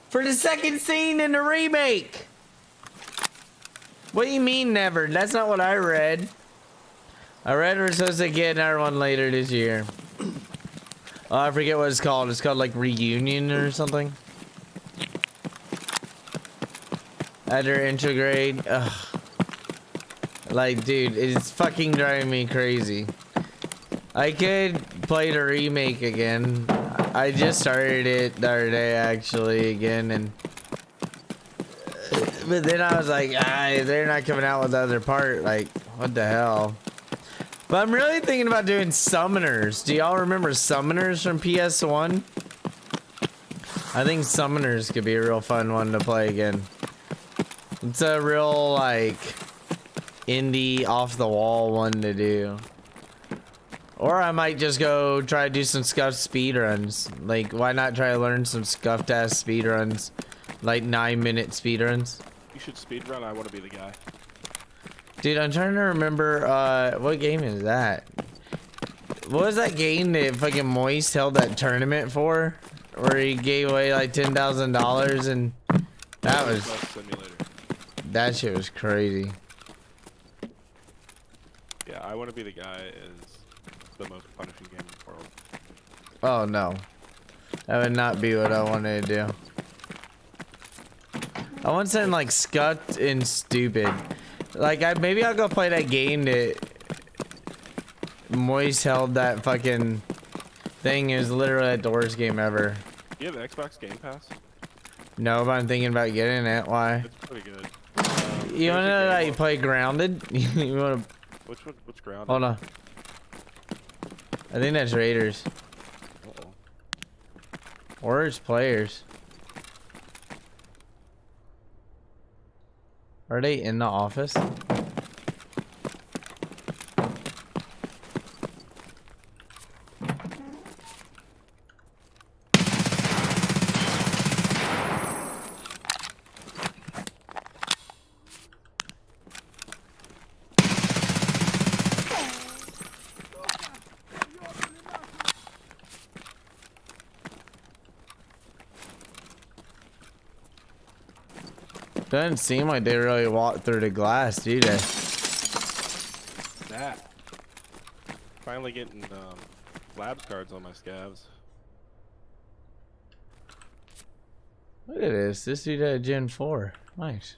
for the second scene in the remake. What do you mean never? That's not what I read. I read we're supposed to get another one later this year. Oh, I forget what it's called. It's called like Reunion or something. After Intergrade. Ugh. Like, dude, it's fucking driving me crazy. I could play the remake again. I just started it the other day actually again, and but then I was like, they're not coming out with the other part. Like, what the hell? But I'm really thinking about doing Summoners. Do y'all remember Summoners from PS1? I think Summoners could be a real fun one to play again. It's a real, like, indie, off-the-wall one to do. Or I might just go try to do some scuffed speedruns. Like, why not try to learn some scuffed-ass speedruns? Like, 9-minute speedruns. You should speedrun. I want to be the guy. Dude, I'm trying to remember, what game is that? What was that game that fucking Moist held that tournament for? Where he gave away like $10,000 and that was... That shit was crazy. Yeah, I want to be the guy is the most punishing game in the world. Oh no. That would not be what I wanted to do. I want something like scuffed and stupid. Like maybe I'll go play that game that Moist held that fucking thing. It was literally the worst game ever. You have Xbox Game Pass? No, but I'm thinking about getting it. Why? It's pretty good. You wanna know that you play Grounded? You wanna? Which one? Which Grounded? Hold on. I think that's Raiders. Uh-oh. Or it's players. Are they in the office? Doesn't seem like they really walked through the glass, do they? That. Finally getting labs cards on my scavs. Look at this. This dude had Gen 4. Nice.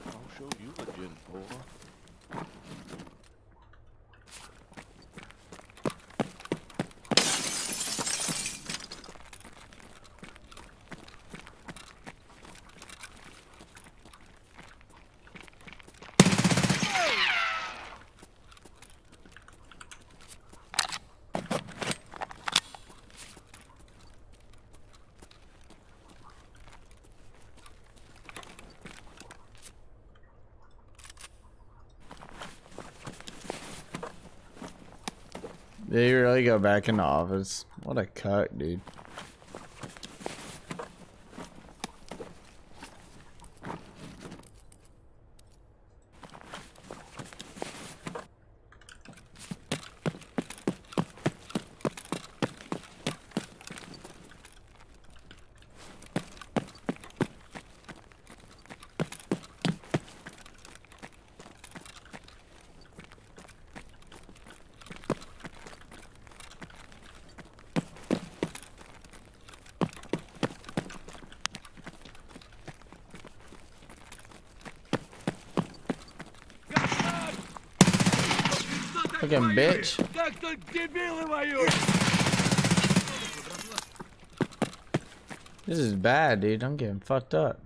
I'll show you a Gen 4. Did he really go back in the office? What a cuck, dude. Fucking bitch. This is bad, dude. I'm getting fucked up.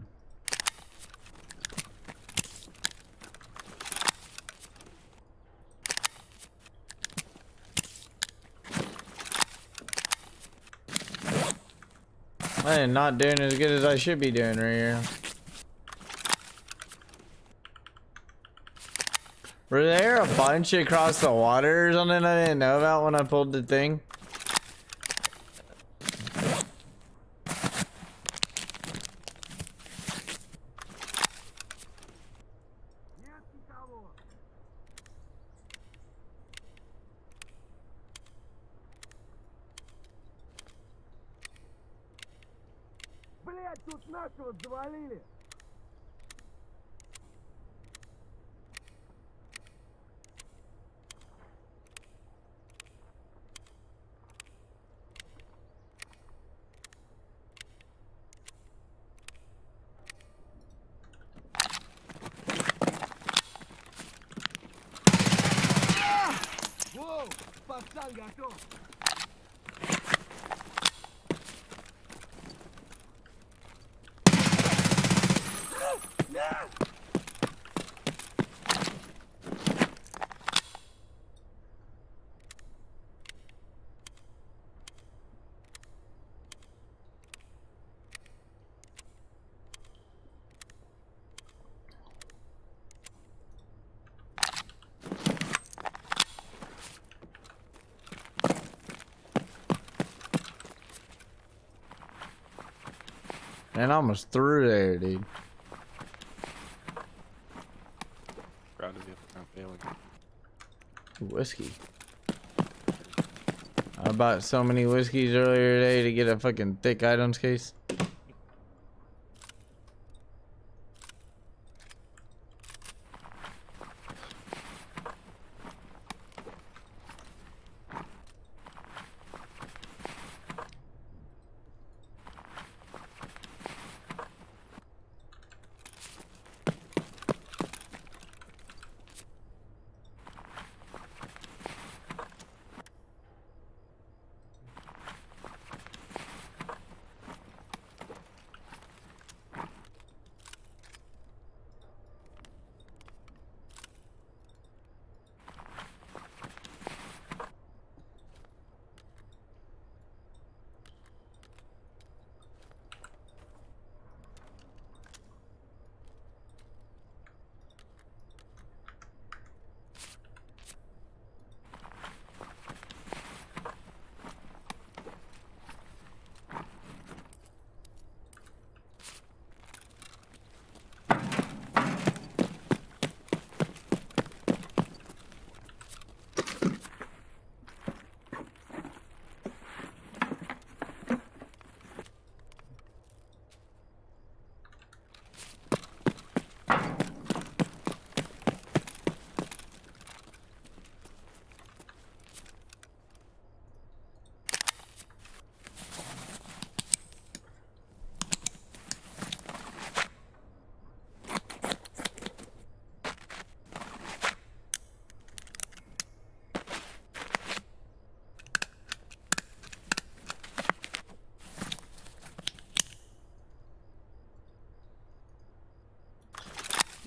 I am not doing as good as I should be doing right here. Were there a bunch across the water or something I didn't know about when I pulled the thing? Блять, тут нашего завалили! Воу, пацан готов! Man, I almost through there, dude. Proud of you. I'm failing. Whiskey. I bought so many whiskeys earlier today to get a fucking thick items case.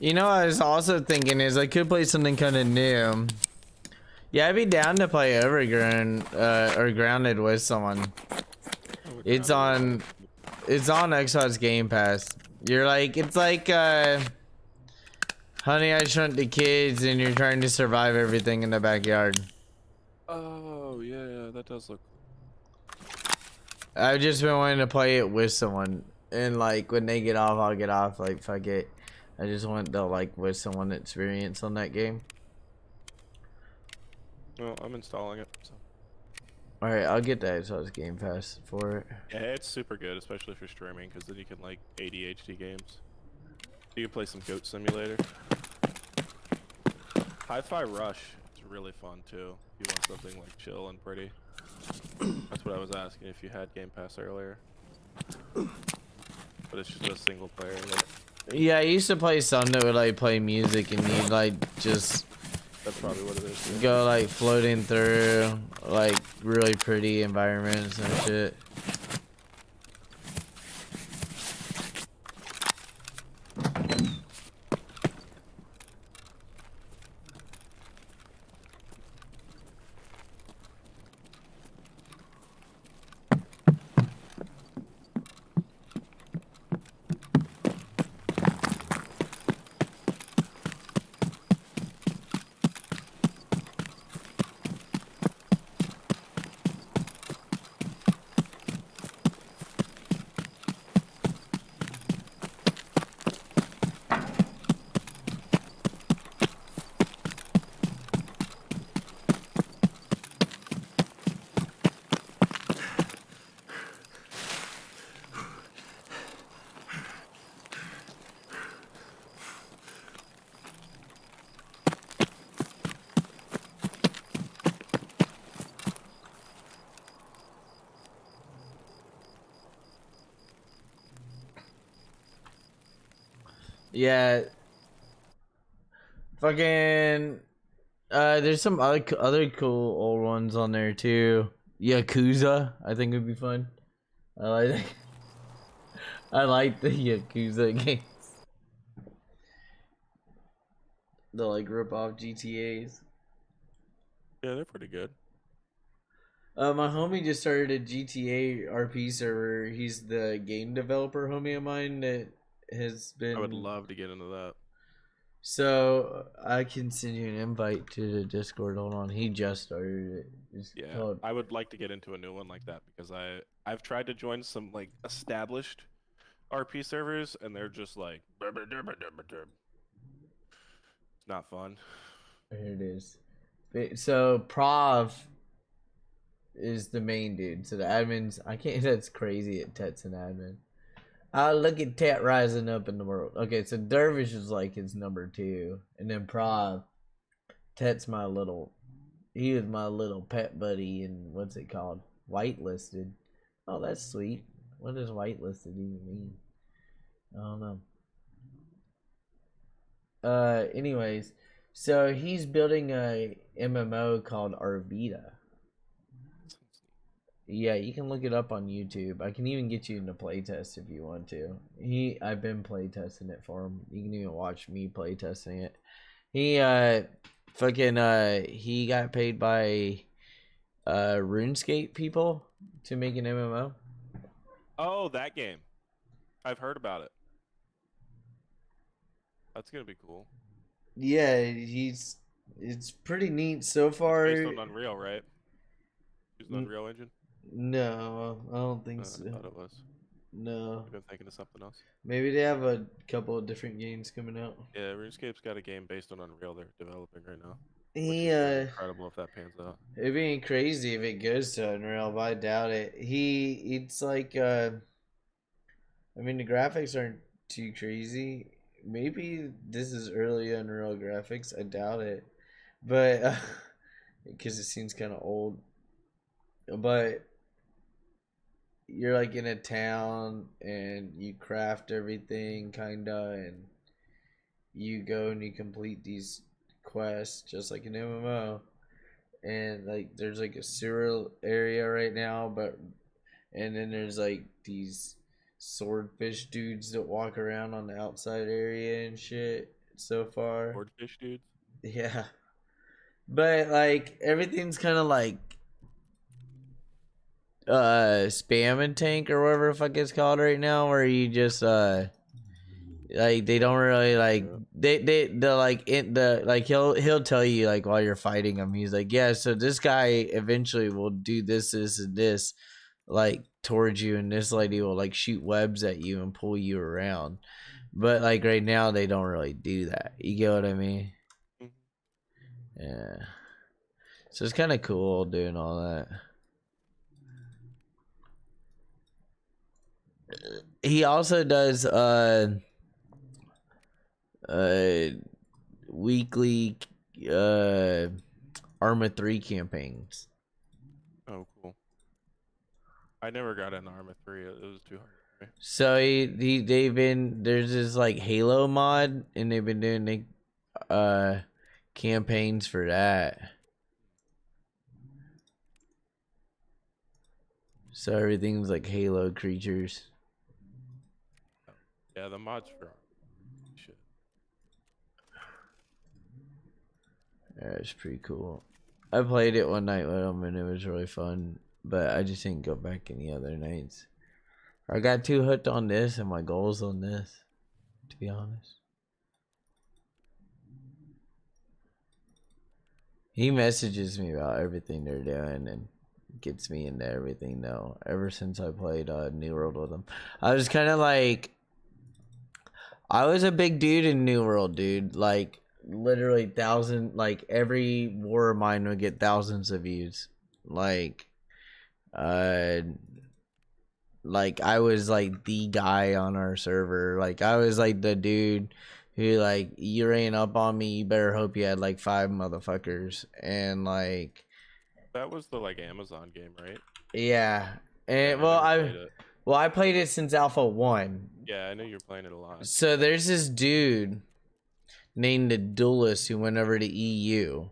You know, I was also thinking is I could play something kind of new. Yeah, I'd be down to play Overgrown or Grounded with someone. It's on Xbox Game Pass. You're like, it's like Honey, I Shrunk the Kids, and you're trying to survive everything in the backyard. Oh yeah, that does look. I've just been wanting to play it with someone, and like when they get off, I'll get off. Like fuck it. I just want the like with someone experience on that game. Well, I'm installing it. So. All right, I'll get that. So it's Game Pass for it. Yeah, it's super good, especially for streaming, because then you can like ADHD games. You can play some Goat Simulator. Hi-Fi Rush is really fun too. If you want something like chill and pretty. That's what I was asking if you had Game Pass earlier. But it's just a single player. Like, yeah, I used to play some that would like play music and you like just that's probably what it is. Yeah. Go like floating through like really pretty environments and shit. Yeah. Fucking there's some other cool old ones on there too. Yakuza, I think would be fun. I like the Yakuza games. The like rip off GTAs. Yeah, they're pretty good. My homie just started a GTA RP server. He's the game developer homie of mine that has been. I would love to get into that. So I can send you an invite to the Discord. Hold on, he just started it. Yeah, I would like to get into a new one like that because I've tried to join some like established RP servers and they're just like it's not fun. Here it is. So Prov is the main dude. So the admins, I can't. That's crazy. Tet's an admin. Look at Tet rising up in the world. Okay, so Dervish is like his number 2, and then Prav. Tet's my little. He was my little pet buddy, and what's it called? Whitelisted. Oh, that's sweet. What does whitelisted even mean? I don't know. Anyways, so he's building a MMO called Arvita. Yeah, you can look it up on YouTube. I can even get you into playtest if you want to. I've been playtesting it for him. You can even watch me playtesting it. He he got paid by RuneScape people to make an MMO. Oh, that game. I've heard about it. That's gonna be cool. Yeah, it's pretty neat so far. Based on Unreal, right? Using Unreal Engine? No, I don't think so. I thought it was. No. I've been thinking of something else. Maybe they have a couple of different games coming out. Yeah, RuneScape's got a game based on Unreal they're developing right now. Incredible if that pans out. It'd be crazy if it goes to Unreal, but I doubt it. It's like I mean the graphics aren't too crazy. Maybe this is early Unreal graphics. I doubt it, but because it seems kind of old. But you're like in a town and you craft everything kinda, and you go and you complete these quests just like an MMO. And like there's like a sewer area right now, and then there's like these swordfish dudes that walk around on the outside area and shit so far. Swordfish dudes? Yeah. But like everything's kind of like spam and tank or whatever the fuck it's called right now, where you just like they don't really like they like in the like he'll tell you like while you're fighting him, he's like, yeah, so this guy eventually will do this and this like towards you, and this lady will like shoot webs at you and pull you around. But like right now they don't really do that, you get what I mean? Yeah, so it's kind of cool doing all that. He also does weekly Arma 3 campaigns. Oh, cool. I never got into Arma 3. It was too hard for me. So there's this like Halo mod, and they've been doing campaigns for that. So everything's like Halo creatures. Yeah, the mods for shit. Yeah, it's pretty cool. I played it one night with him and it was really fun, but I just didn't go back any other nights. I got too hooked on this and my goals on this, to be honest. He messages me about everything they're doing and gets me into everything though. Ever since I played New World with him, I was kind of like, I was a big dude in New World, dude. Like literally like every war of mine would get thousands of views. Like I was like the guy on our server. Like I was like the dude who like, you ran up on me, you better hope you had like 5 motherfuckers. And like that was the like Amazon game, right? Yeah. And I played it since Alpha 1. Yeah, I know you're playing it a lot. So there's this dude named the Duelist who went over to EU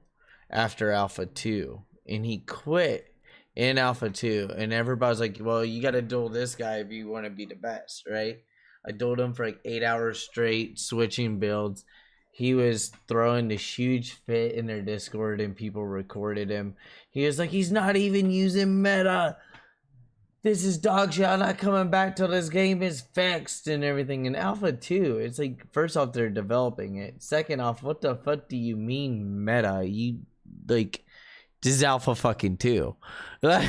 after Alpha 2, and he quit in Alpha 2, and everybody's like, well, you gotta duel this guy if you want to be the best, right? I dueled him for like 8 hours straight, switching builds. He was throwing this huge fit in their Discord, and people recorded him. He was like, he's not even using meta. This is dog shit. I'm not coming back till this game is fixed and everything. In Alpha 2, it's like, first off, they're developing it. Second off, what the fuck do you mean meta? You, like, this is Alpha fucking 2. Like,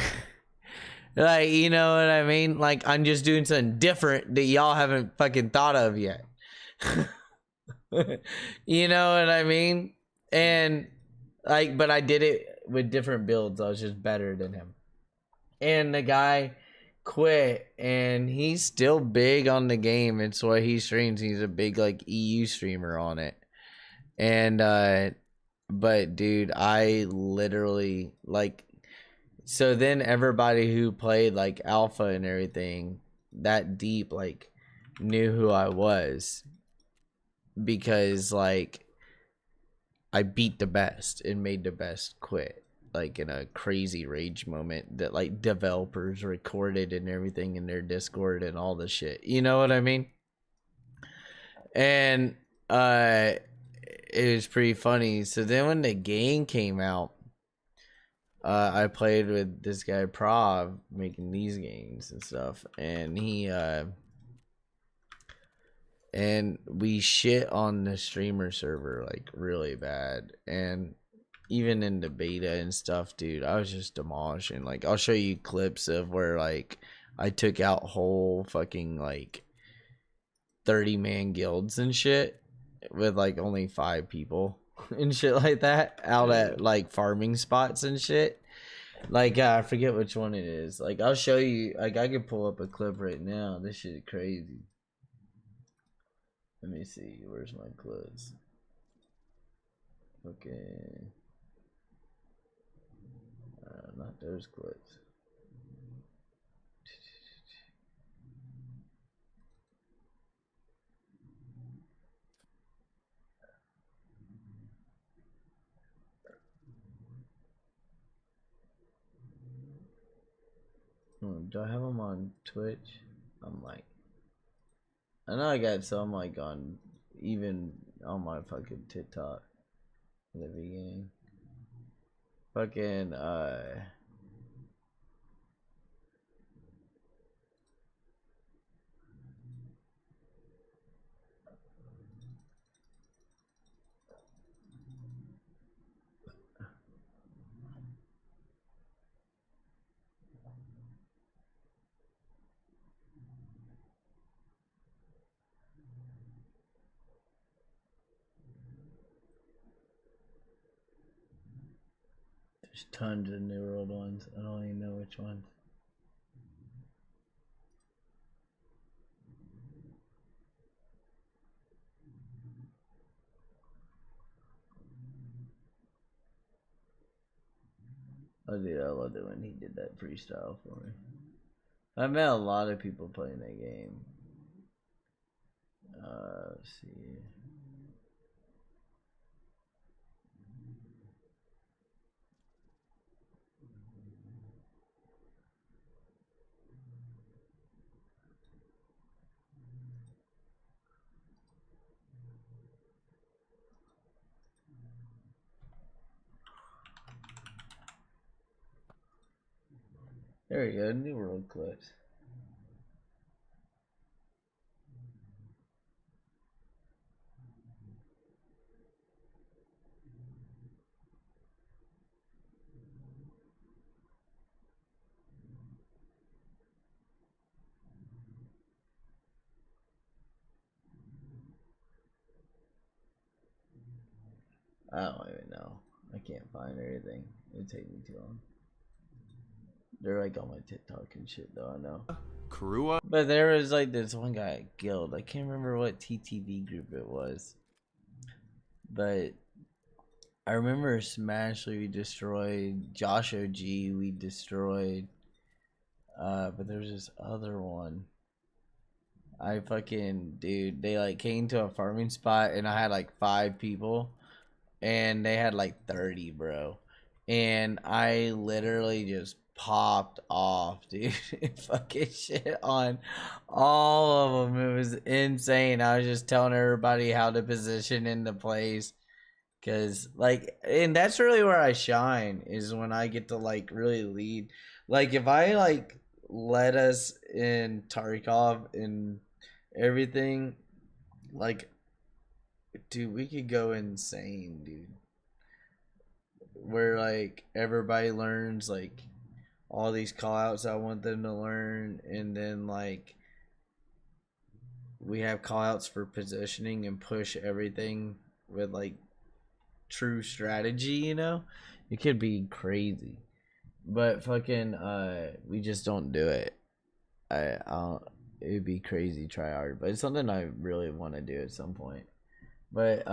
you know what I mean? Like, I'm just doing something different that y'all haven't fucking thought of yet. You know what I mean? And, like, but I did it with different builds. I was just better than him. and the guy quit, and he's still big on the game. It's what he streams. He's a big like EU streamer on it. And but dude, I literally like, so then everybody who played like alpha and everything that deep like knew who I was, because like I beat the best and made the best quit, like in a crazy rage moment that like developers recorded and everything in their Discord and all the shit. You know what I mean? And it was pretty funny. So then when the game came out, I played with this guy Prav making these games and stuff, and he and we shit on the streamer server like really bad. And even in the beta and stuff, dude, I was just demolishing. Like, I'll show you clips of where like I took out whole fucking like 30-man guilds and shit with like only 5 people and shit like that out at like farming spots and shit. Like I forget which one it is. Like, I'll show you. Like, I could pull up a clip right now. This shit is crazy. Let me see. Where's my clips? Okay. Not those clips. Do I have them on Twitch? I'm like, I know I got some like on, even on my fucking TikTok in the beginning. Fucking there's tons of New World ones. I don't even know which ones. Oh dude, I loved it when he did that freestyle for me. I met a lot of people playing that game. Let's see. There we go, New World clips. I don't even know. I can't find everything. It'd take me too long. They're like on my TikTok and shit though, I know. Karua. But there was like this one guy at Guild. I can't remember what TTV group it was. But I remember Smash we destroyed. Josh OG we destroyed. But there's this other one. I fucking, dude, they like came to a farming spot and I had like 5 people. And they had like 30, bro. And I literally just popped off, dude. Fucking shit on all of them. It was insane. I was just telling everybody how to position into place. Cause like, and that's really where I shine, is when I get to like really lead. Like if I like led us in Tarkov and everything, like, dude, we could go insane, dude. Where like everybody learns like all these call outs I want them to learn, and then like we have call outs for positioning and push everything with like true strategy, you know? It could be crazy. but fucking we just don't do it. I don't. It'd be crazy try hard, but it's something I really want to do at some point. But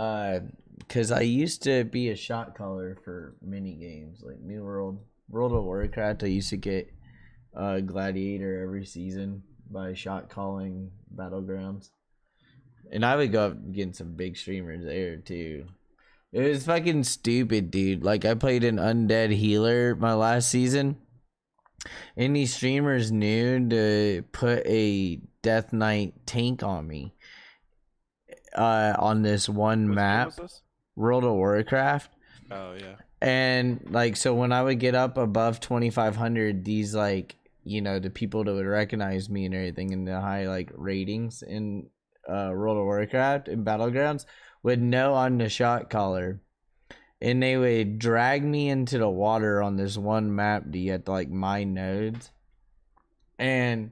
because I used to be a shot caller for mini games like New World, World of Warcraft. I used to get Gladiator every season by shot calling Battlegrounds, and I would go up against some big streamers there too. It was fucking stupid, dude. Like, I played an undead healer my last season, and these streamers knew to put a Death Knight tank on me on this one map, World of Warcraft. Oh, yeah. And, like, so when I would get up above 2,500, these, like, you know, the people that would recognize me and everything in the high, like, ratings in World of Warcraft and Battlegrounds would know I'm the shot caller, and they would drag me into the water on this one map that you had to like mine nodes, and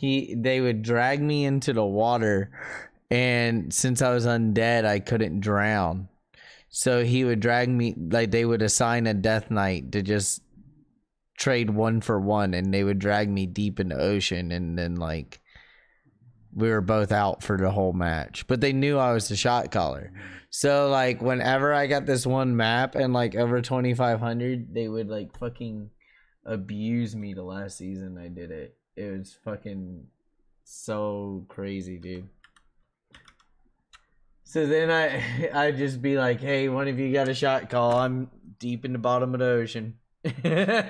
they would drag me into the water, and since I was undead I couldn't drown, so he would drag me, like they would assign a death knight to just trade 1 for 1, and they would drag me deep in the ocean, and then like we were both out for the whole match, but they knew I was the shot caller. So like whenever I got this one map and like over 2,500, they would like fucking abuse me. The last season I did it, it was fucking so crazy, dude. So then I'd just be like, hey, one of you got a shot call, I'm deep in the bottom of the ocean. And,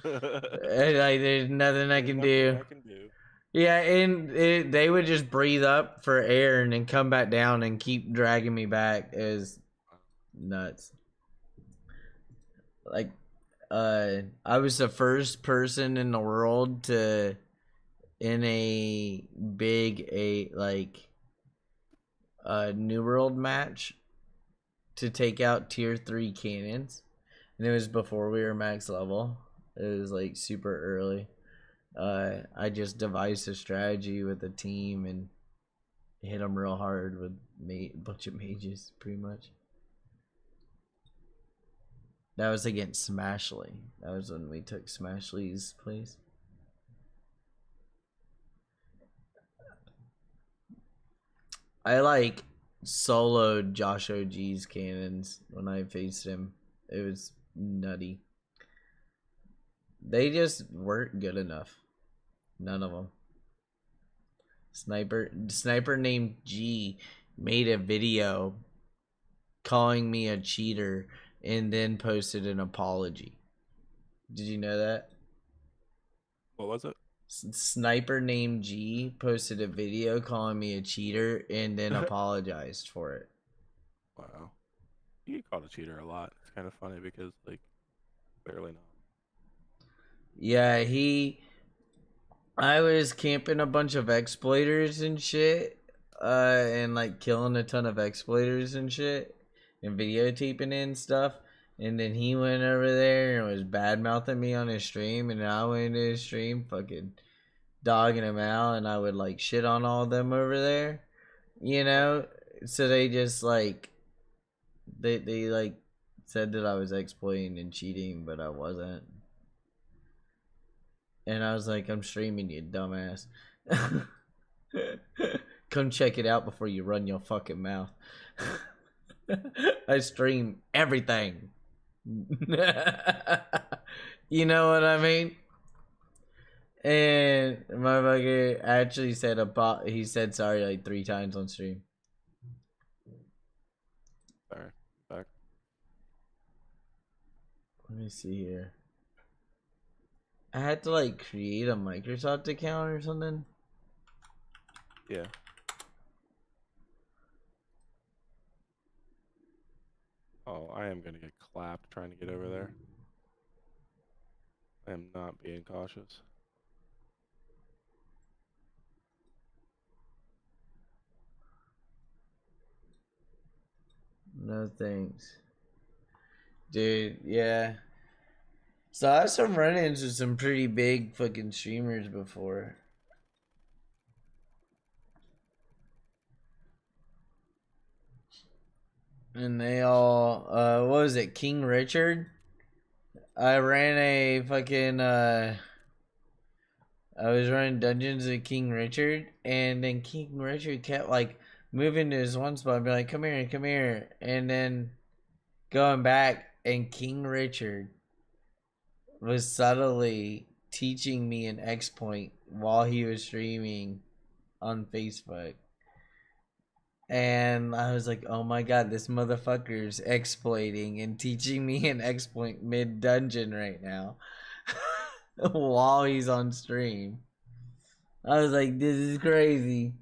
like there's nothing I can do. Yeah, and they would just breathe up for air and then come back down and keep dragging me back. It was nuts. Like, I was the first person in the world to, in a big, New World match, to take out tier 3 cannons. And it was before we were max level. It was, like, super early. I just devised a strategy with a team and hit them real hard with a bunch of mages, pretty much. That was against Smashley. That was when we took Smashley's place. I like soloed Josh OG's cannons when I faced him. It was nutty. They just weren't good enough. None of them. Sniper named G made a video calling me a cheater and then posted an apology. Did you know that? What was it? Sniper named G posted a video calling me a cheater and then apologized for it. Wow. You get called a cheater a lot. It's kind of funny because, like, clearly not. Yeah, I was camping a bunch of exploiters and shit, and like killing a ton of exploiters and shit, and videotaping it and stuff. And then he went over there and was bad mouthing me on his stream, and I went into his stream fucking dogging him out, and I would like shit on all of them over there, you know. So they just like they like said that I was exploiting and cheating, but I wasn't. And I was like, I'm streaming, you dumbass. Come check it out before you run your fucking mouth. I stream everything. You know what I mean? And my motherfucker actually said he said sorry like 3 times on stream. Sorry. Back. Let me see here. I had to like create a Microsoft account or something. Yeah. Oh, I am gonna get clapped trying to get over there. I am not being cautious. No thanks. Dude, yeah. So I have some run-ins with some pretty big fucking streamers before. And they all, what was it, King Richard? I ran a fucking I was running dungeons with King Richard, and then King Richard kept like moving to his one spot and be like, come here, and then going back, and King Richard was subtly teaching me an exploit while he was streaming on Facebook. And I was like, oh my god, this motherfucker's exploiting and teaching me an exploit mid-dungeon right now. While he's on stream. I was like, this is crazy.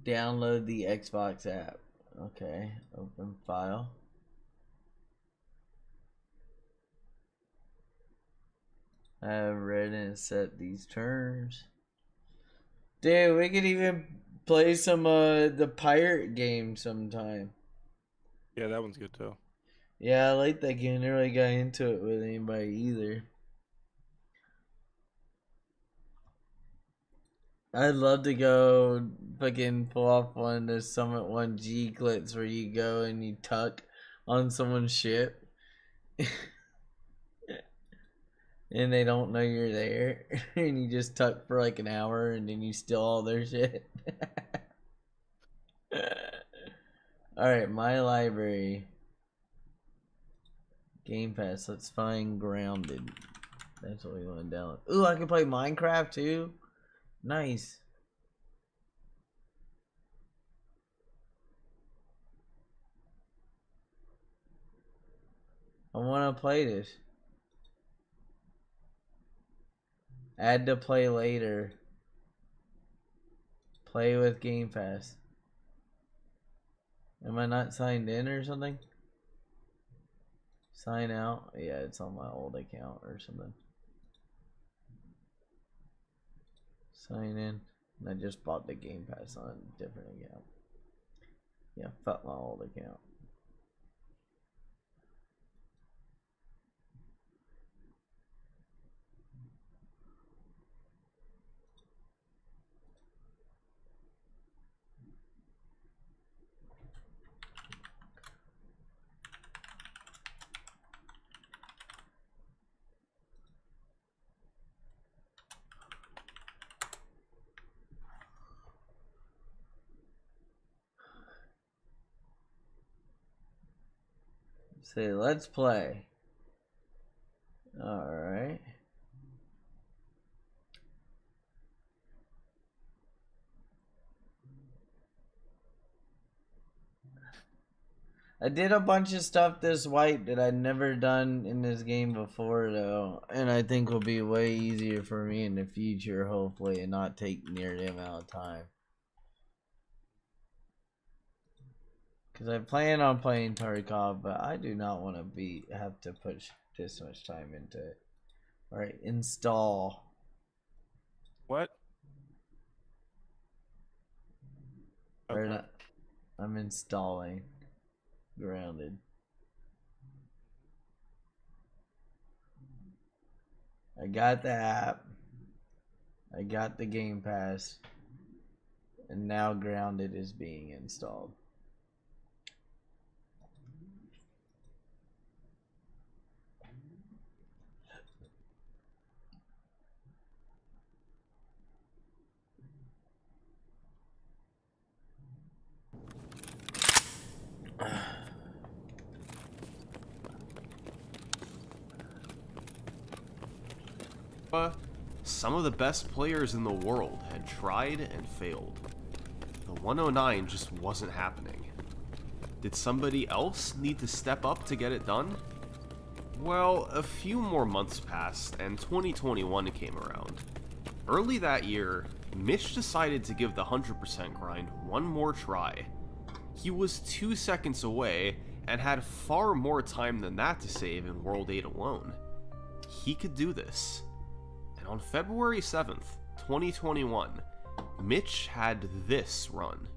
Download the Xbox app. Okay, open file. I have read and set these terms. Dude, we could even play some the pirate game sometime. Yeah, that one's good too. Yeah, I like that game. Never really got into it with anybody either. I'd love to go fucking pull off one of those Summit 1G clips where you go and you tuck on someone's ship. And they don't know you're there. And you just tuck for like an hour and then you steal all their shit. Alright, my library. Game Pass. Let's find Grounded. That's what we want to download. Ooh, I can play Minecraft too. Nice. I want to play this. Add to play later. Play with Game Pass. Am I not signed in or something? Sign out? Yeah, it's on my old account or something. Sign in. And I just bought the Game Pass on a different account. Yeah, fuck my old account. Say, let's play. Alright. I did a bunch of stuff this white that I'd never done in this game before though. And I think will be way easier for me in the future, hopefully, and not take near the amount of time. Because I plan on playing Tarkov, but I do not want to have to put this much time into it. Alright, install. What? Or not. I'm installing. Grounded. I got the app. I got the Game Pass. And now Grounded is being installed. Some of the best players in the world had tried and failed. The 109 just wasn't happening. Did somebody else need to step up to get it done? Well, a few more months passed and 2021 came around. Early that year, Mitch decided to give the 100% grind one more try. He was 2 seconds away and had far more time than that to save in World 8 alone. He could do this. And on February 7th, 2021, Mitch had this run.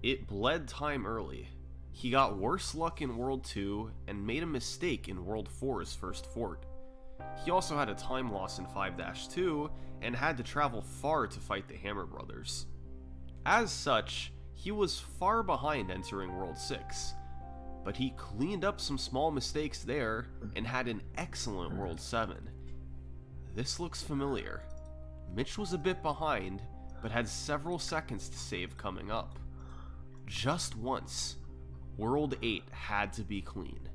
it bled time early. He got worse luck in World 2 and made a mistake in World 4's first fort. He also had a time loss in 5-2 and had to travel far to fight the Hammer Brothers. As such, he was far behind entering World 6, but he cleaned up some small mistakes there and had an excellent World 7. This looks familiar. Mitch was a bit behind, but had several seconds to save coming up. Just once, World 8 had to be clean.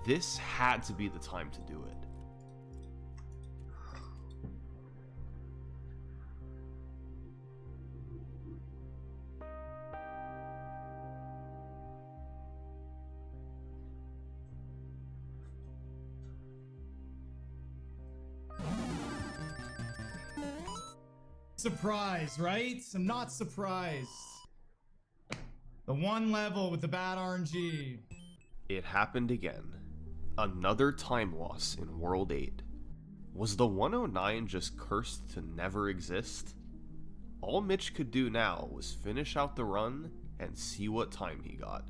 This had to be the time to do it. Surprised, right? I'm not surprised. The one level with the bad RNG. It happened again. Another time loss in World 8. Was the 109 just cursed to never exist? All Mitch could do now was finish out the run and see what time he got.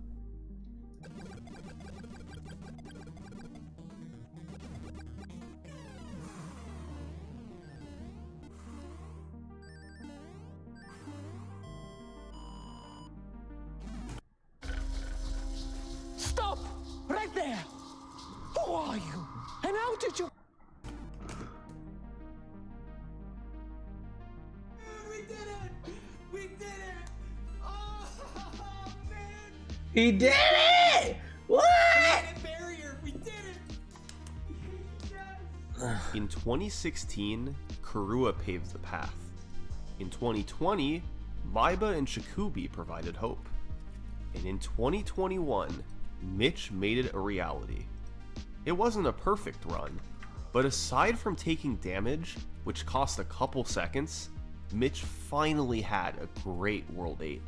Stop! Right there! Who are you? And how did you... We did it! We did it! Oh, man! He did it! What? Barrier! We did it! In 2016, Karua paved the path. In 2020, Maiba and Shikubi provided hope. And in 2021, Mitch made it a reality. It wasn't a perfect run, but aside from taking damage, which cost a couple seconds, Mitch finally had a great World 8.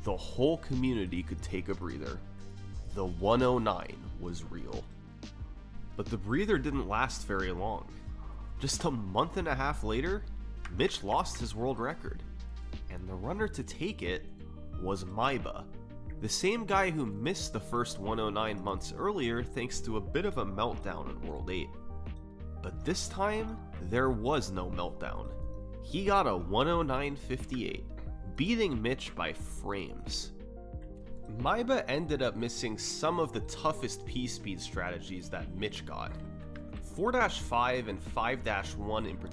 The whole community could take a breather. The 109 was real. But the breather didn't last very long. Just a month and a half later, Mitch lost his world record. And the runner to take it was Maiba, the same guy who missed the first 109 months earlier thanks to a bit of a meltdown in World 8. But this time, there was no meltdown. He got a 109.58, beating Mitch by frames. Maiba ended up missing some of the toughest P-speed strategies that Mitch got. 4-5 and 5-1 in particular